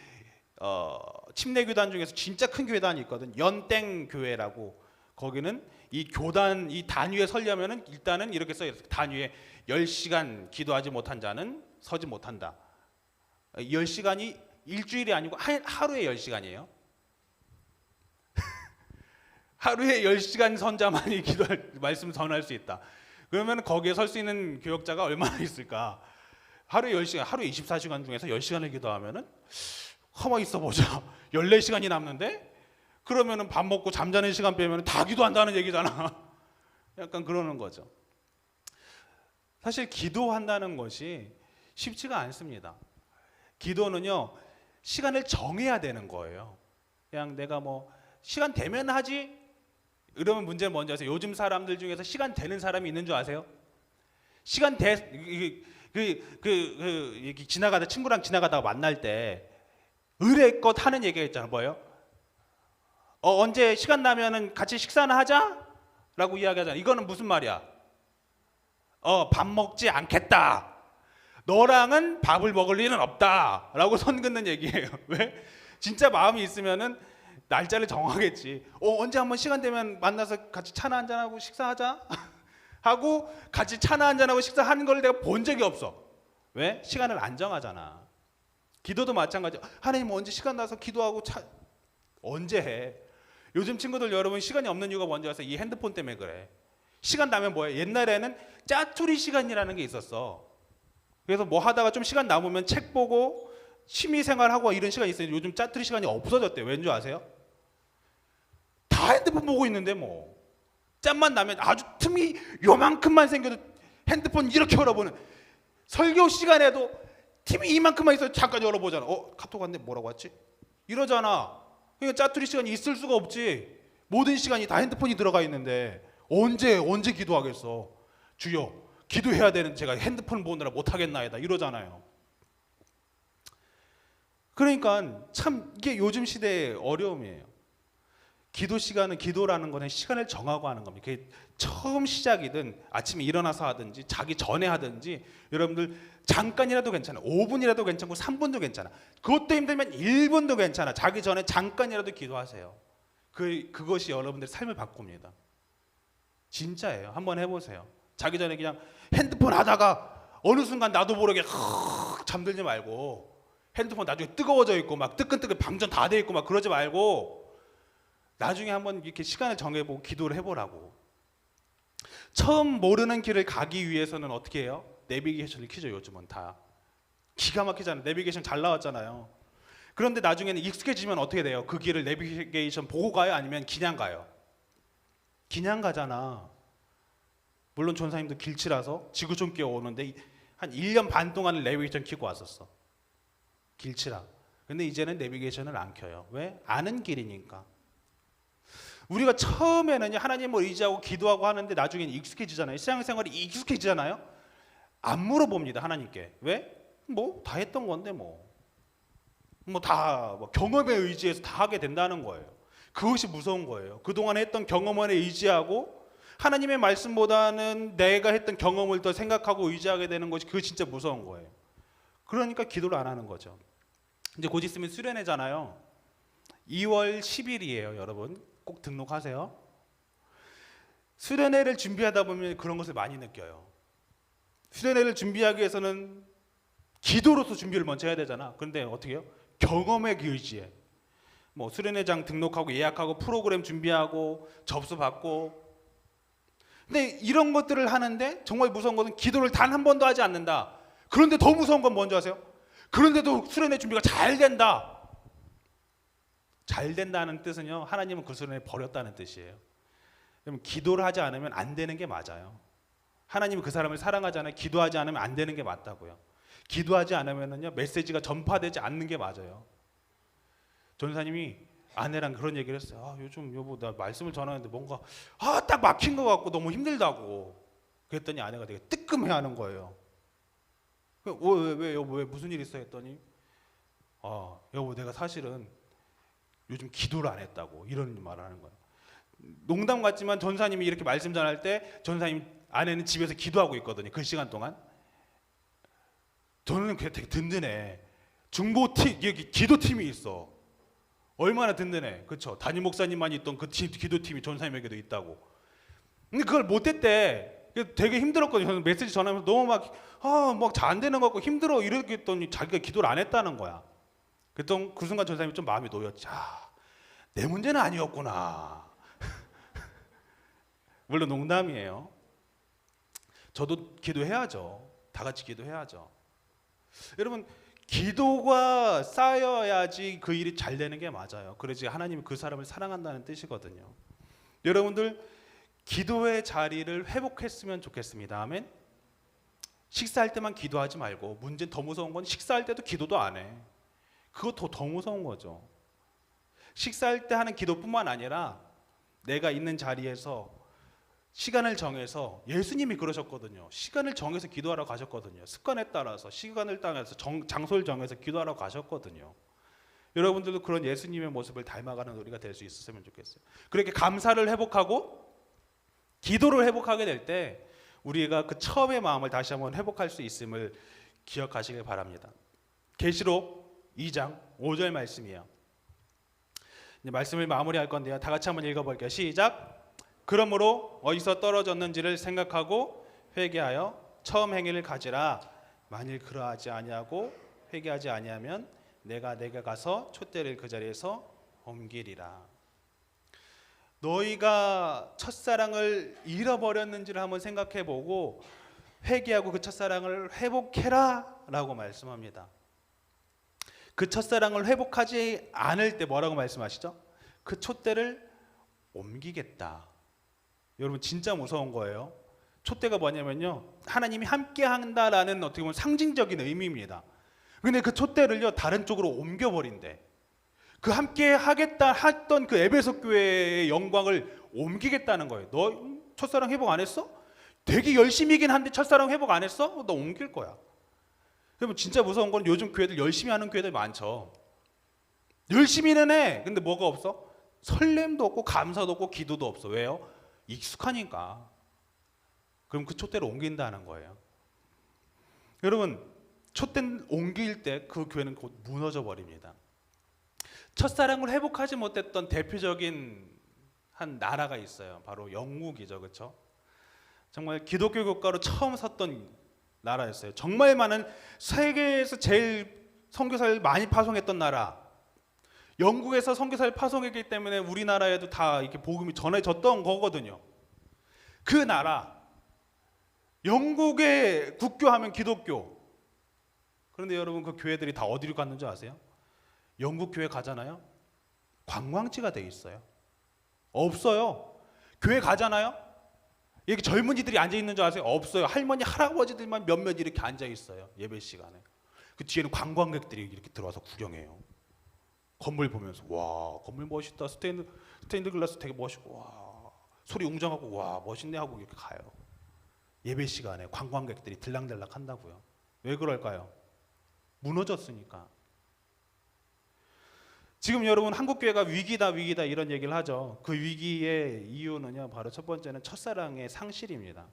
침례 교단 중에서 진짜 큰 교단이 있거든. 연땡 교회라고. 거기는 이 교단 이 단 위에 서려면은 일단은 이렇게 써요. 단 위에 10시간 기도하지 못한 자는 서지 못한다. 10시간이 일주일이 아니고 하루에 10시간이에요. 하루에 10시간 선자만이 기도할 말씀을 전할 수 있다. 그러면 거기에 설 수 있는 교역자가 얼마나 있을까? 하루에 10시간, 하루에 24시간 중에서 10시간을 기도하면은 가만히 있어 보자. 14시간이 남는데? 그러면은 밥 먹고 잠자는 시간 빼면 다 기도한다는 얘기잖아. 약간 그러는 거죠. 사실 기도한다는 것이 쉽지가 않습니다. 기도는요, 시간을 정해야 되는 거예요. 그냥 내가 뭐 시간 되면 하지? 이러면 문제는 뭔지 아세요? 요즘 사람들 중에서 시간 되는 사람이 있는 줄 아세요? 시간 지나가다 친구랑 지나가다가 만날 때 의례껏 하는 얘기가 있잖아요. 뭐예요? 언제 시간 나면은 같이 식사나 하자? 라고 이야기하잖아요. 이거는 무슨 말이야? 밥 먹지 않겠다. 너랑은 밥을 먹을 일은 없다. 라고 선 긋는 얘기예요. 왜? 진짜 마음이 있으면은 날짜를 정하겠지. 언제 한번 시간 되면 만나서 같이 차나 한잔하고 식사하자? 하고 같이 차나 한잔하고 식사하는 걸 내가 본 적이 없어. 왜? 시간을 안 정하잖아. 기도도 마찬가지야. 하나님 언제 시간 나서 기도하고 언제 해? 요즘 친구들 여러분 시간이 없는 이유가 뭔지 아세요? 이 핸드폰 때문에 그래. 시간 나면 뭐해? 옛날에는 짜투리 시간이라는 게 있었어. 그래서 뭐 하다가 좀 시간 남으면 책 보고 취미생활하고 이런 시간이 있어요. 요즘 짜투리 시간이 없어졌대요. 왠 줄 아세요? 다 핸드폰 보고 있는데 뭐 짬만 나면 아주 틈이 요만큼만 생겨도 핸드폰 이렇게 열어보는, 설교 시간에도 틈이 이만큼만 있어도 잠깐 열어보잖아. 카톡 왔네. 뭐라고 왔지? 이러잖아. 그러니까 짜투리 시간이 있을 수가 없지. 모든 시간이 다 핸드폰이 들어가 있는데 언제 기도하겠어. 주여 기도해야 되는 제가 핸드폰 보느라 못하겠나이다 이러잖아요. 그러니까 참 이게 요즘 시대의 어려움이에요. 기도 시간은, 기도라는 거는 시간을 정하고 하는 겁니다. 그게 처음 시작이든 아침에 일어나서 하든지 자기 전에 하든지 여러분들 잠깐이라도 괜찮아. 5분이라도 괜찮고 3분도 괜찮아. 그것도 힘들면 1분도 괜찮아. 자기 전에 잠깐이라도 기도하세요. 그것이 여러분들의 삶을 바꿉니다. 진짜예요. 한번 해보세요. 자기 전에 그냥 핸드폰 하다가 어느 순간 나도 모르게 잠들지 말고, 핸드폰 나중에 뜨거워져 있고 막 뜨끈뜨끈 방전 다 돼 있고 막 그러지 말고 나중에 한번 이렇게 시간을 정해보고 기도를 해보라고. 처음 모르는 길을 가기 위해서는 어떻게 해요? 내비게이션을 켜죠. 요즘은 다 기가 막히잖아요. 내비게이션 잘 나왔잖아요. 그런데 나중에는 익숙해지면 어떻게 돼요? 그 길을 내비게이션 보고 가요? 아니면 그냥 가요? 그냥 가잖아. 물론 전사님도 길치라서 지구촌 교회 오는데 한 1년 반 동안을 내비게이션 켜고 왔었어. 길치라. 근데 이제는 내비게이션을 안 켜요. 왜? 아는 길이니까. 우리가 처음에는 하나님을 의지하고 기도하고 하는데 나중에는 익숙해지잖아요. 신앙생활이 익숙해지잖아요. 안 물어봅니다. 하나님께. 왜? 뭐 다 했던 건데 다 경험에 의지해서 다 하게 된다는 거예요. 그것이 무서운 거예요. 그동안 했던 경험에 의지하고 하나님의 말씀보다는 내가 했던 경험을 더 생각하고 의지하게 되는 것이, 그거 진짜 무서운 거예요. 그러니까 기도를 안 하는 거죠. 이제 곧 있으면 수련회잖아요. 2월 10일이에요, 여러분. 꼭 등록하세요. 수련회를 준비하다 보면 그런 것을 많이 느껴요. 수련회를 준비하기 위해서는 기도로서 준비를 먼저 해야 되잖아. 그런데 어떻게 해요? 경험에 의지해. 뭐 수련회장 등록하고 예약하고 프로그램 준비하고 접수 받고. 근데 이런 것들을 하는데 정말 무서운 것은 기도를 단 한 번도 하지 않는다. 그런데 더 무서운 건 뭔지 아세요? 그런데도 수련회 준비가 잘 된다. 잘 된다는 뜻은요, 하나님은 그 수련회 버렸다는 뜻이에요. 그럼 기도를 하지 않으면 안 되는 게 맞아요. 하나님은 그 사람을 사랑하지 않아요. 기도하지 않으면 안 되는 게 맞다고요. 기도하지 않으면요, 메시지가 전파되지 않는 게 맞아요. 전사님이 아내랑 그런 얘기를 했어요. 요즘 여보 나 말씀을 전하는데 뭔가 딱 막힌 것 같고 너무 힘들다고. 그랬더니 아내가 되게 뜨끔해하는 거예요. 왜 여보 왜 무슨 일 있어 했더니 여보 내가 사실은 요즘 기도를 안 했다고 이런 말을 하는 거예요. 농담 같지만 전사님이 이렇게 말씀 전할 때 전사님 아내는 집에서 기도하고 있거든요. 그 시간 동안. 저는 그게 되게 든든해. 중보팀, 여기 기도팀이 있어. 얼마나 든든해. 그렇죠? 담임 목사님만 있던 그 기도팀이 전사님에게도 있다고. 근데 그걸 못했대. 되게 힘들었거든요. 저는 메시지 전하면서 너무 막 잘 안 되는 것 같고 힘들어 이렇게 했더니 자기가 기도를 안 했다는 거야. 그랬더니 그 순간 전사님이 좀 마음이 놓였지. 내 문제는 아니었구나. 물론 농담이에요. 저도 기도해야죠. 다 같이 기도해야죠. 여러분, 기도가 쌓여야지 그 일이 잘 되는 게 맞아요. 그래야지 하나님이 그 사람을 사랑한다는 뜻이거든요. 여러분들 기도의 자리를 회복했으면 좋겠습니다. 아멘. 식사할 때만 기도하지 말고, 문제는 더 무서운 건 식사할 때도 기도도 안 해. 그거 더 무서운 거죠. 식사할 때 하는 기도뿐만 아니라 내가 있는 자리에서 시간을 정해서, 예수님이 그러셨거든요. 시간을 정해서 기도하러 가셨거든요. 습관에 따라서 시간을 따라서 장소를 정해서 기도하러 가셨거든요. 여러분들도 그런 예수님의 모습을 닮아가는 우리가 될 수 있었으면 좋겠어요. 그렇게 감사를 회복하고 기도를 회복하게 될 때 우리가 그 처음의 마음을 다시 한번 회복할 수 있음을 기억하시길 바랍니다. 계시록 2장 5절 말씀이에요. 이제 말씀을 마무리할 건데요. 다 같이 한번 읽어볼게요. 시작. 그러므로 어디서 떨어졌는지를 생각하고 회개하여 처음 행위를 가지라. 만일 그러하지 아니하고 회개하지 아니하면 내가 내게 가서 촛대를 그 자리에서 옮기리라. 너희가 첫사랑을 잃어버렸는지를 한번 생각해보고 회개하고 그 첫사랑을 회복해라 라고 말씀합니다. 그 첫사랑을 회복하지 않을 때 뭐라고 말씀하시죠? 그 촛대를 옮기겠다. 여러분 진짜 무서운 거예요. 촛대가 뭐냐면요, 하나님이 함께 한다라는 어떻게 보면 상징적인 의미입니다. 근데 그 촛대를요 다른 쪽으로 옮겨버린대. 그 함께 하겠다 했던 그 에베소 교회의 영광을 옮기겠다는 거예요. 너 첫사랑 회복 안 했어? 되게 열심히긴 한데 첫사랑 회복 안 했어? 너 옮길 거야. 여러분 진짜 무서운 건 요즘 교회들 열심히 하는 교회들 많죠. 열심히는 해. 근데 뭐가 없어? 설렘도 없고 감사도 없고 기도도 없어. 왜요? 익숙하니까. 그럼 그 촛대를 옮긴다는 거예요. 여러분 촛대를 옮길 때 그 교회는 곧 무너져 버립니다. 첫사랑을 회복하지 못했던 대표적인 한 나라가 있어요. 바로 영국이죠. 그렇죠? 정말 기독교 국가로 처음 섰던 나라였어요. 정말 많은, 세계에서 제일 선교사를 많이 파송했던 나라. 영국에서 선교사를 파송했기 때문에 우리나라에도 다 이렇게 복음이 전해졌던 거거든요. 그 나라, 영국의 국교하면 기독교. 그런데 여러분 그 교회들이 다 어디로 갔는지 아세요? 영국 교회 가잖아요. 관광지가 돼 있어요. 없어요. 교회 가잖아요. 여기 젊은이들이 앉아 있는 줄 아세요? 없어요. 할머니 할아버지들만 몇몇 이렇게 앉아 있어요. 예배 시간에. 그 뒤에는 관광객들이 이렇게 들어와서 구경해요. 건물 보면서 와 건물 멋있다. 스테인드 글라스 되게 멋있고 와 소리 웅장하고 와 멋있네 하고 이렇게 가요. 예배 시간에 관광객들이 들락달락 한다고요. 왜 그럴까요? 무너졌으니까. 지금 여러분 한국교회가 위기다 이런 얘기를 하죠. 그 위기의 이유는요, 바로 첫 번째는 첫사랑의 상실입니다.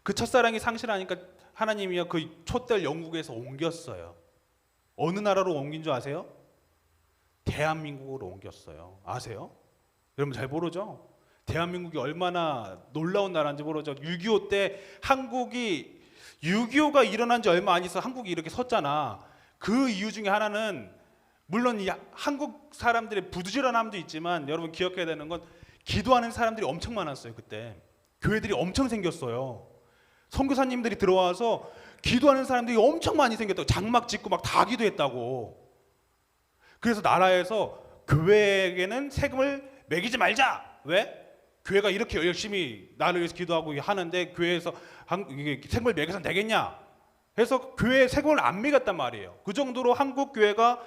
그 첫사랑이 상실하니까 하나님이요 그 촛대를 영국에서 옮겼어요. 어느 나라로 옮긴 줄 아세요? 대한민국으로 옮겼어요. 아세요? 여러분 잘 모르죠? 대한민국이 얼마나 놀라운 나라인지 모르죠? 6.25 때 한국이 6.25가 일어난 지 얼마 안 있어 한국이 이렇게 섰잖아. 그 이유 중에 하나는 물론 이 한국 사람들의 부지런함도 있지만 여러분 기억해야 되는 건 기도하는 사람들이 엄청 많았어요. 그때 교회들이 엄청 생겼어요. 선교사님들이 들어와서 기도하는 사람들이 엄청 많이 생겼다고. 장막 짓고 막 다 기도했다고. 그래서 나라에서 교회에게는 세금을 매기지 말자. 왜? 교회가 이렇게 열심히 나를 위해서 기도하고 하는데 교회에서 세금을 매겨서 되겠냐 해서 교회에 세금을 안 매겼단 말이에요. 그 정도로 한국 교회가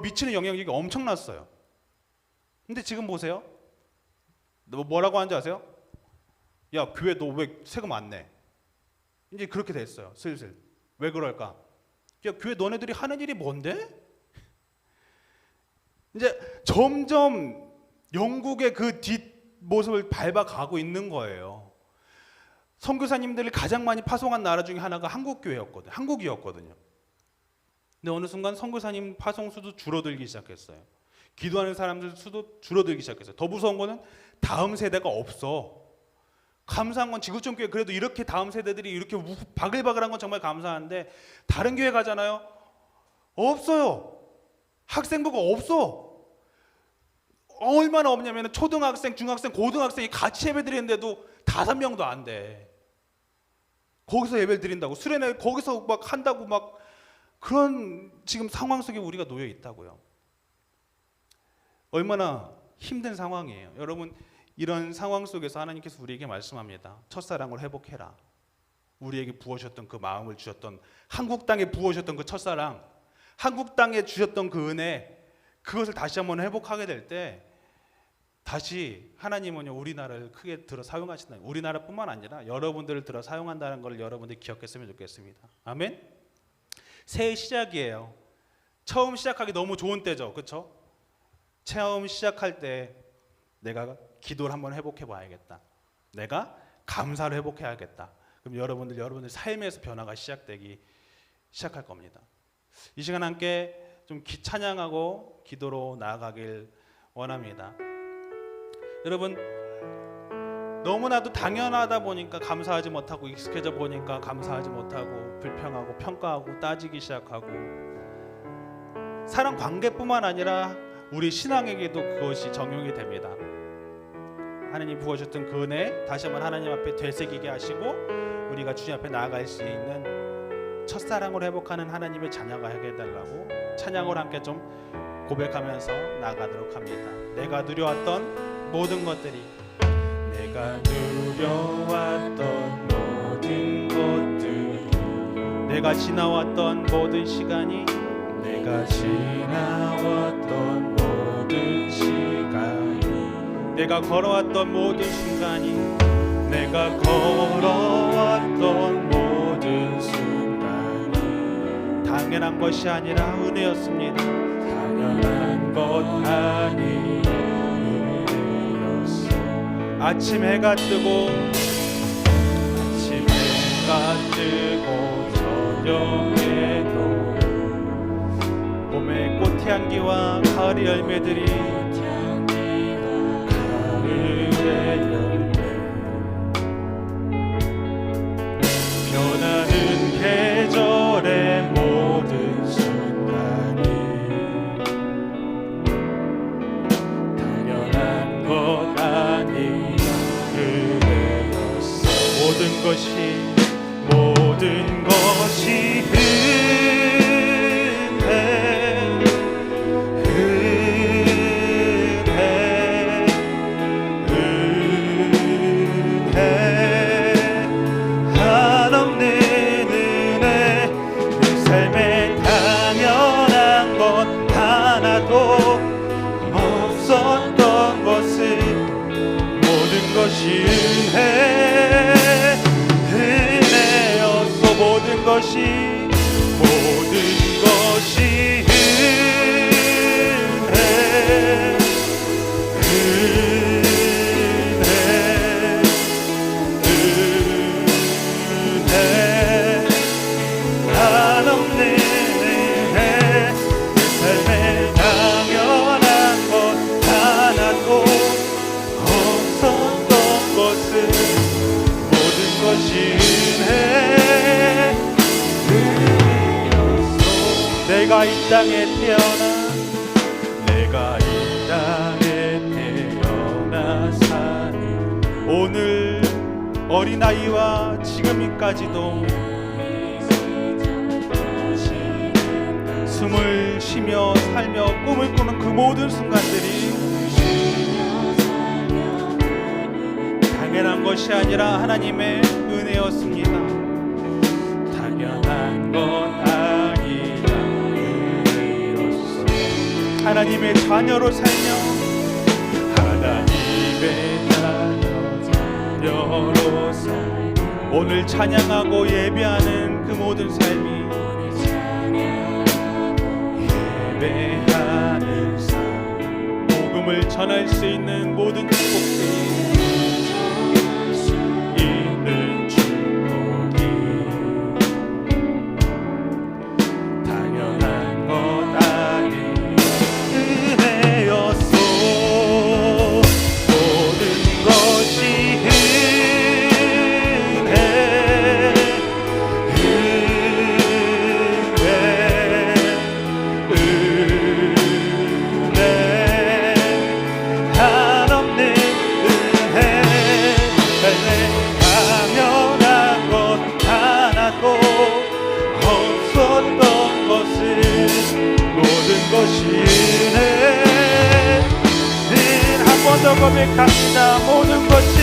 미치는 영향력이 엄청났어요. 근데 지금 보세요. 뭐라고 하는지 아세요? 야 교회 너 왜 세금 안 내? 이제 그렇게 됐어요. 슬슬. 왜 그럴까? 야 교회 너네들이 하는 일이 뭔데? 이제 점점 영국의 그 뒷모습을 밟아가고 있는 거예요. 선교사님들을 가장 많이 파송한 나라 중에 하나가 한국이었거든요. 근데 어느 순간 선교사님 파송 수도 줄어들기 시작했어요. 기도하는 사람들 수도 줄어들기 시작했어요. 더 무서운 거는 다음 세대가 없어. 감사한 건 지구촌 교회 그래도 이렇게 다음 세대들이 이렇게 바글바글한 건 정말 감사한데 다른 교회 가잖아요. 없어요. 학생부가 없어. 얼마나 없냐면 초등학생, 중학생, 고등학생이 같이 예배 드리는데도 5명도 안 돼. 거기서 예배를 드린다고 수련회 거기서 막 한다고 막 그런 지금 상황 속에 우리가 놓여 있다고요. 얼마나 힘든 상황이에요. 여러분, 이런 상황 속에서 하나님께서 우리에게 말씀합니다. 첫사랑을 회복해라. 우리에게 부어주셨던 그 마음을 주셨던, 한국 땅에 부어주셨던 그 첫사랑, 한국 땅에 주셨던 그 은혜, 그것을 다시 한번 회복하게 될 때 다시 하나님은 우리나라를 크게 들어 사용하신다. 우리나라뿐만 아니라 여러분들을 들어 사용한다는 걸 여러분들이 기억했으면 좋겠습니다. 아멘. 새해 시작이에요. 처음 시작하기 너무 좋은 때죠, 그렇죠? 처음 시작할 때 내가 기도를 한번 회복해 봐야겠다. 내가 감사를 회복해야겠다. 그럼 여러분들 삶에서 변화가 시작할 겁니다. 이 시간 함께 좀 찬양하고 기도로 나아가길 원합니다. 여러분, 너무나도 당연하다 보니까 감사하지 못하고, 익숙해져 보니까 감사하지 못하고, 불평하고 평가하고 따지기 시작하고, 사람 관계뿐만 아니라 우리 신앙에게도 그것이 적용이 됩니다. 하나님 부어주셨던 그 은혜 다시 한번 하나님 앞에 되새기게 하시고 우리가 주님 앞에 나아갈 수 있는 첫사랑으로 회복하는 하나님의 자녀가 하게 해달라고 찬양을 함께 좀 고백하면서 나아가도록 합니다. 내가 누려왔던 모든 것들이, 내가 누려왔던 모든 것들이, 내가 지나왔던 모든 시간이, 내가 지나왔던 모든 시간이, 내가 걸어왔던 모든 순간이, 내가 걸어왔던 모든 순간이 당연한 것이 아니라 은혜였습니다. 당연한 것 아니라 은혜였어. 아침 해가 뜨고 저녁에도 봄의 꽃향기와 가을의 열매들이, 가을의 열매, 변하는 계절의 모든 순간이 당연한 것 아니라 은혜였어. 모든 것이 한없는 은혜, 내 삶에 당연한 것 하나도 없었던 것은 모든 것이 은혜였어. 모든 것이 한없는 은혜, 내 삶에 당연한 것 하나도 없었던 것은 모든 것이 은혜였어. 내가 이 땅에 태어나 사니, 오늘 어린아이와 지금까지도 숨을 쉬며 살며 꿈을 꾸는 그 모든 순간들이 당연한 것이 아니라 하나님의 은혜였습니다. 당연한 것 아니라 은혜였어. 하나님의 자녀로 살며, 하나님의 자녀로서 오늘 찬양하고 예배하는 그 모든 삶이, 예배하는 삶, 복음을 전할 수 있는 모든 축복들이 있는 축복이 당연한 것 아닌 은혜였소. 모든 것이 모든 것이 은혜 한 번 더 고백합니다. 모든 것이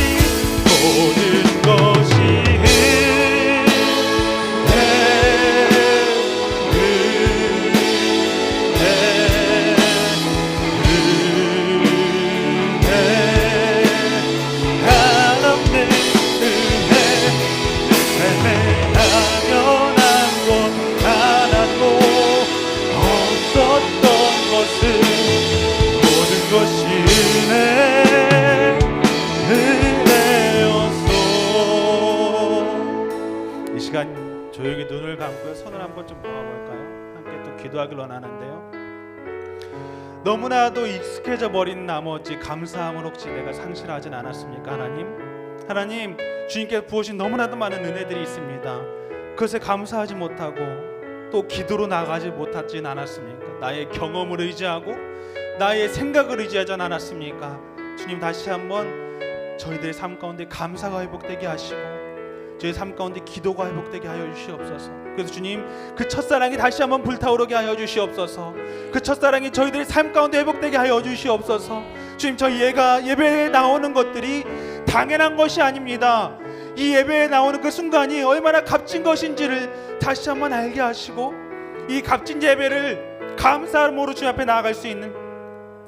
조용히 눈을 감고요. 손을 한번 좀 모아볼까요? 함께 또 기도하길 원하는데요. 너무나도 익숙해져 버린 나머지 감사함을 혹시 내가 상실하진 않았습니까? 하나님 주님께서 부으신 너무나도 많은 은혜들이 있습니다. 그것에 감사하지 못하고 또 기도로 나가지 못하진 않았습니까? 나의 경험을 의지하고 나의 생각을 의지하지 않았습니까? 주님 다시 한번 저희들의 삶 가운데 감사가 회복되게 하시고 저희 삶 가운데 기도가 회복되게 하여 주시옵소서. 그래서 주님 그 첫사랑이 다시 한번 불타오르게 하여 주시옵소서. 그 첫사랑이 저희들의 삶 가운데 회복되게 하여 주시옵소서. 주님 저희 예배에 나오는 것들이 당연한 것이 아닙니다. 이 예배에 나오는 그 순간이 얼마나 값진 것인지를 다시 한번 알게 하시고 이 값진 예배를 감사함으로 주님 앞에 나아갈 수 있는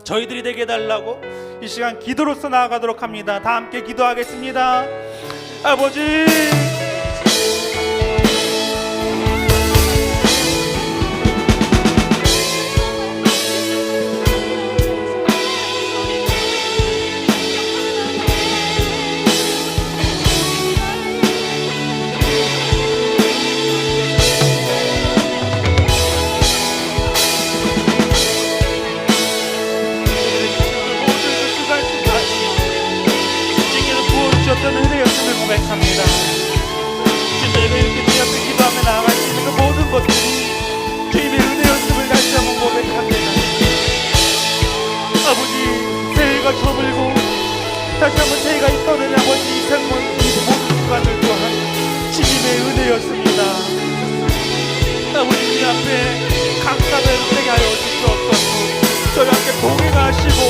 저희들이 되게 해달라고 이 시간 기도로서 나아가도록 합니다. 다 함께 기도하겠습니다. 아버지 고백합니다. 주님의 이렇게 주님 앞에 기도하며 나아갈 수 있는 그 모든 것들이 주님의 은혜였음을 다시 한번 고백합니다. 아버지 새해가 저물고 다시 한번 새해가 떠는 아버지 이 모든 순간들 또한 주님의 은혜였습니다. 아버지 주님 앞에 감사가 회복되게 하여 주시옵소서. 저희 함께 동행하시고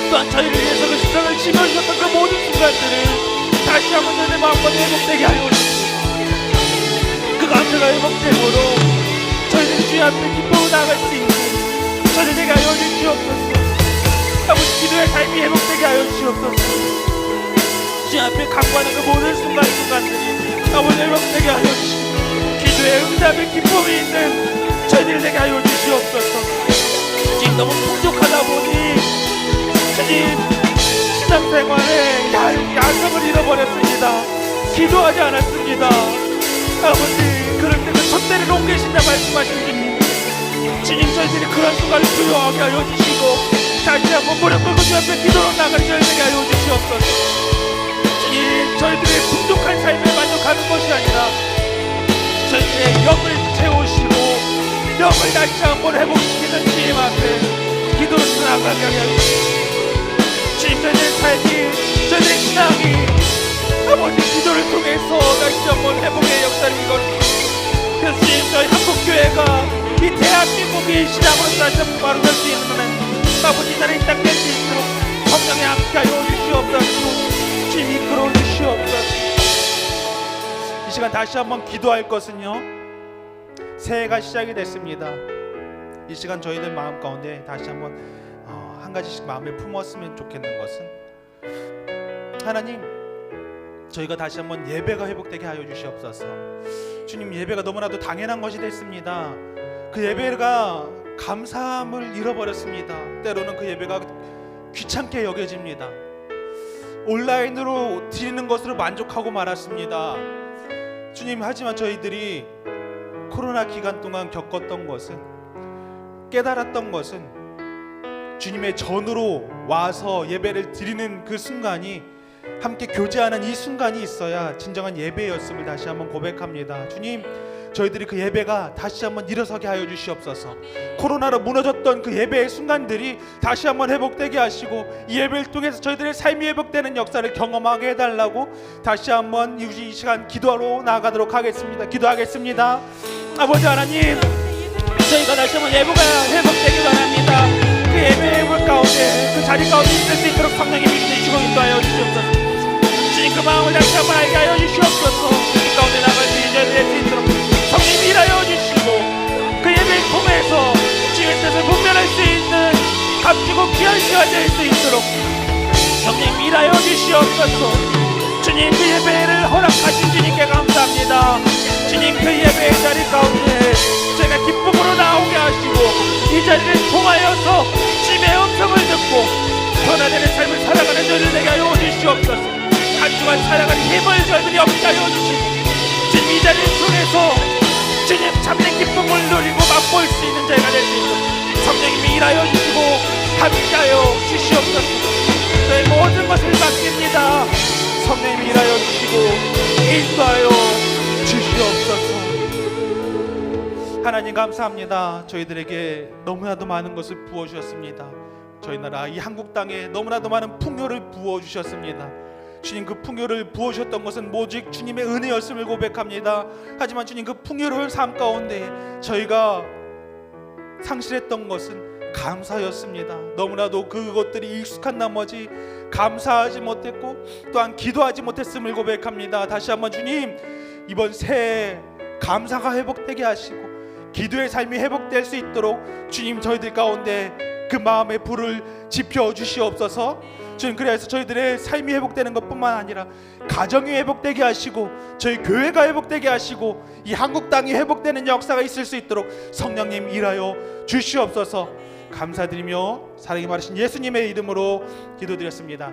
또한 저희를 위해서 그 세상을 지켜주셨던 그 모든 순간들을 다시 한번 저희의 마음과 회복되게 하여 주시고 그 감사가 회복됨으로 저희들이 주님 앞에 기뻐하고 나아갈 수 있는 저희들 되게 하여 주시옵소서. 아버지 기도의 삶이 회복되게 하여 주시옵소서. 주님 앞에 강구하는 그 모든 순간들이 아버지 회복되게 하여 주시고 기도의 응답의 기쁨이 있는 저희들 되게 하여 주시옵소서. 지금 너무 풍족하다 보니 주님 신앙생활에 야성을 잃어버렸습니다. 기도하지 않았습니다. 아버지 그럴 때 그 첫대를 옮기신다 말씀하신 주님 저희들이 그런 순간을 두려워하게 하여 주시고 다시 한번 무릎 꿇고 주 앞에 기도로 나가는 저희에게 하여 주시옵소서. 주님 저희들의 풍족한 삶에 만족하는 것이 아니라 저희들의 영을 채우시고 영을 다시 한번 회복시키는 주님 앞에 기도로 나아가게 하여 주시옵소서. 주님 저희들의 삶이 저희들의 신앙이 아버지 기도를 통해서 다시 한번 회복의 역사를 이루어주시고 그래서 주님 저희 한국교회가 이 대한민국이 신앙으로 다시 한번 바로 설 수 있는 아버지 나라에 딱 될 수 있도록 성령의 함께하여 주시옵소서. 주님 이끌어 주시옵소서. 이 시간 다시 한번 기도할 것은요 새해가 시작이 됐습니다. 이 시간 저희들 마음 가운데 다시 한번 한 가지씩 마음에 품었으면 좋겠는 것은 하나님 저희가 다시 한번 예배가 회복되게 하여 주시옵소서. 주님 예배가 너무나도 당연한 것이 됐습니다. 그 예배가 감사함을 잃어버렸습니다. 때로는 그 예배가 귀찮게 여겨집니다. 온라인으로 드리는 것으로 만족하고 말았습니다. 주님 하지만 저희들이 코로나 기간 동안 겪었던 것은 깨달았던 것은 주님의 전으로 와서 예배를 드리는 그 순간이 함께 교제하는 이 순간이 있어야 진정한 예배였음을 다시 한번 고백합니다. 주님 저희들이 그 예배가 다시 한번 일어서게 하여 주시옵소서. 코로나로 무너졌던 그 예배의 순간들이 다시 한번 회복되게 하시고 이 예배를 통해서 저희들의 삶이 회복되는 역사를 경험하게 해달라고 다시 한번 이 시간 기도하러 나아가도록 하겠습니다. 기도하겠습니다. 아버지 하나님 저희가 다시 한번 예배가 회복되길 바랍니다. 그 예배 가운데 그 자리 가운데 있을 수 있도록 성령님이 인도하시고 인도하여 주시옵소서. 주님 그 마음을 다시 한번 알게 하여 주시옵소서. 그 가운데 나갈 수 있는 자리 될수 있도록 성령님이 일하여 주시고 그 예배를 통해서 주님의 뜻을 분별할 수 있는 값지고 귀한 시간 될 수 있도록 성령님 일하여 주시옵소서. 주님 그 예배를 허락하신 주님께 감사합니다. 주님 그 예배의 자리 가운데 제가 기쁨으로 나오게 하시고 이 자리를 통하여서 주님의 음성을 듣고 변화되는 삶을 살아가는 저를 되게 하여 주시옵소서. 한 주간 살아가는 힘을 저희들이 얻게 하여 주시고 주님 이 자리를 통해서 주님 참된 기쁨을 누리고 맛볼 수 있는 자가 될 수 있도록 성령님이 일하여 주시고 함께하여 주시옵소서. 저의 모든 것을 맡깁니다. 성령님이 일하여 주시고 인도하여 주시옵소서. 하나님 감사합니다. 저희들에게 너무나도 많은 것을 부어주셨습니다. 저희 나라 이 한국 땅에 너무나도 많은 풍요를 부어주셨습니다. 주님 그 풍요를 부어주셨던 것은 오직 주님의 은혜였음을 고백합니다. 하지만 주님 그 풍요로운 삶 가운데 저희가 상실했던 것은 감사였습니다. 너무나도 그것들이 익숙한 나머지 감사하지 못했고 또한 기도하지 못했음을 고백합니다. 다시 한번 주님 이번 새해 감사가 회복되게 하시고 기도의 삶이 회복될 수 있도록 주님 저희들 가운데 그 마음의 불을 지펴 주시옵소서. 주님 그래서 저희들의 삶이 회복되는 것뿐만 아니라 가정이 회복되게 하시고 저희 교회가 회복되게 하시고 이 한국 땅이 회복되는 역사가 있을 수 있도록 성령님 일하여 주시옵소서. 감사드리며 사랑이 많으신 예수님의 이름으로 기도드렸습니다.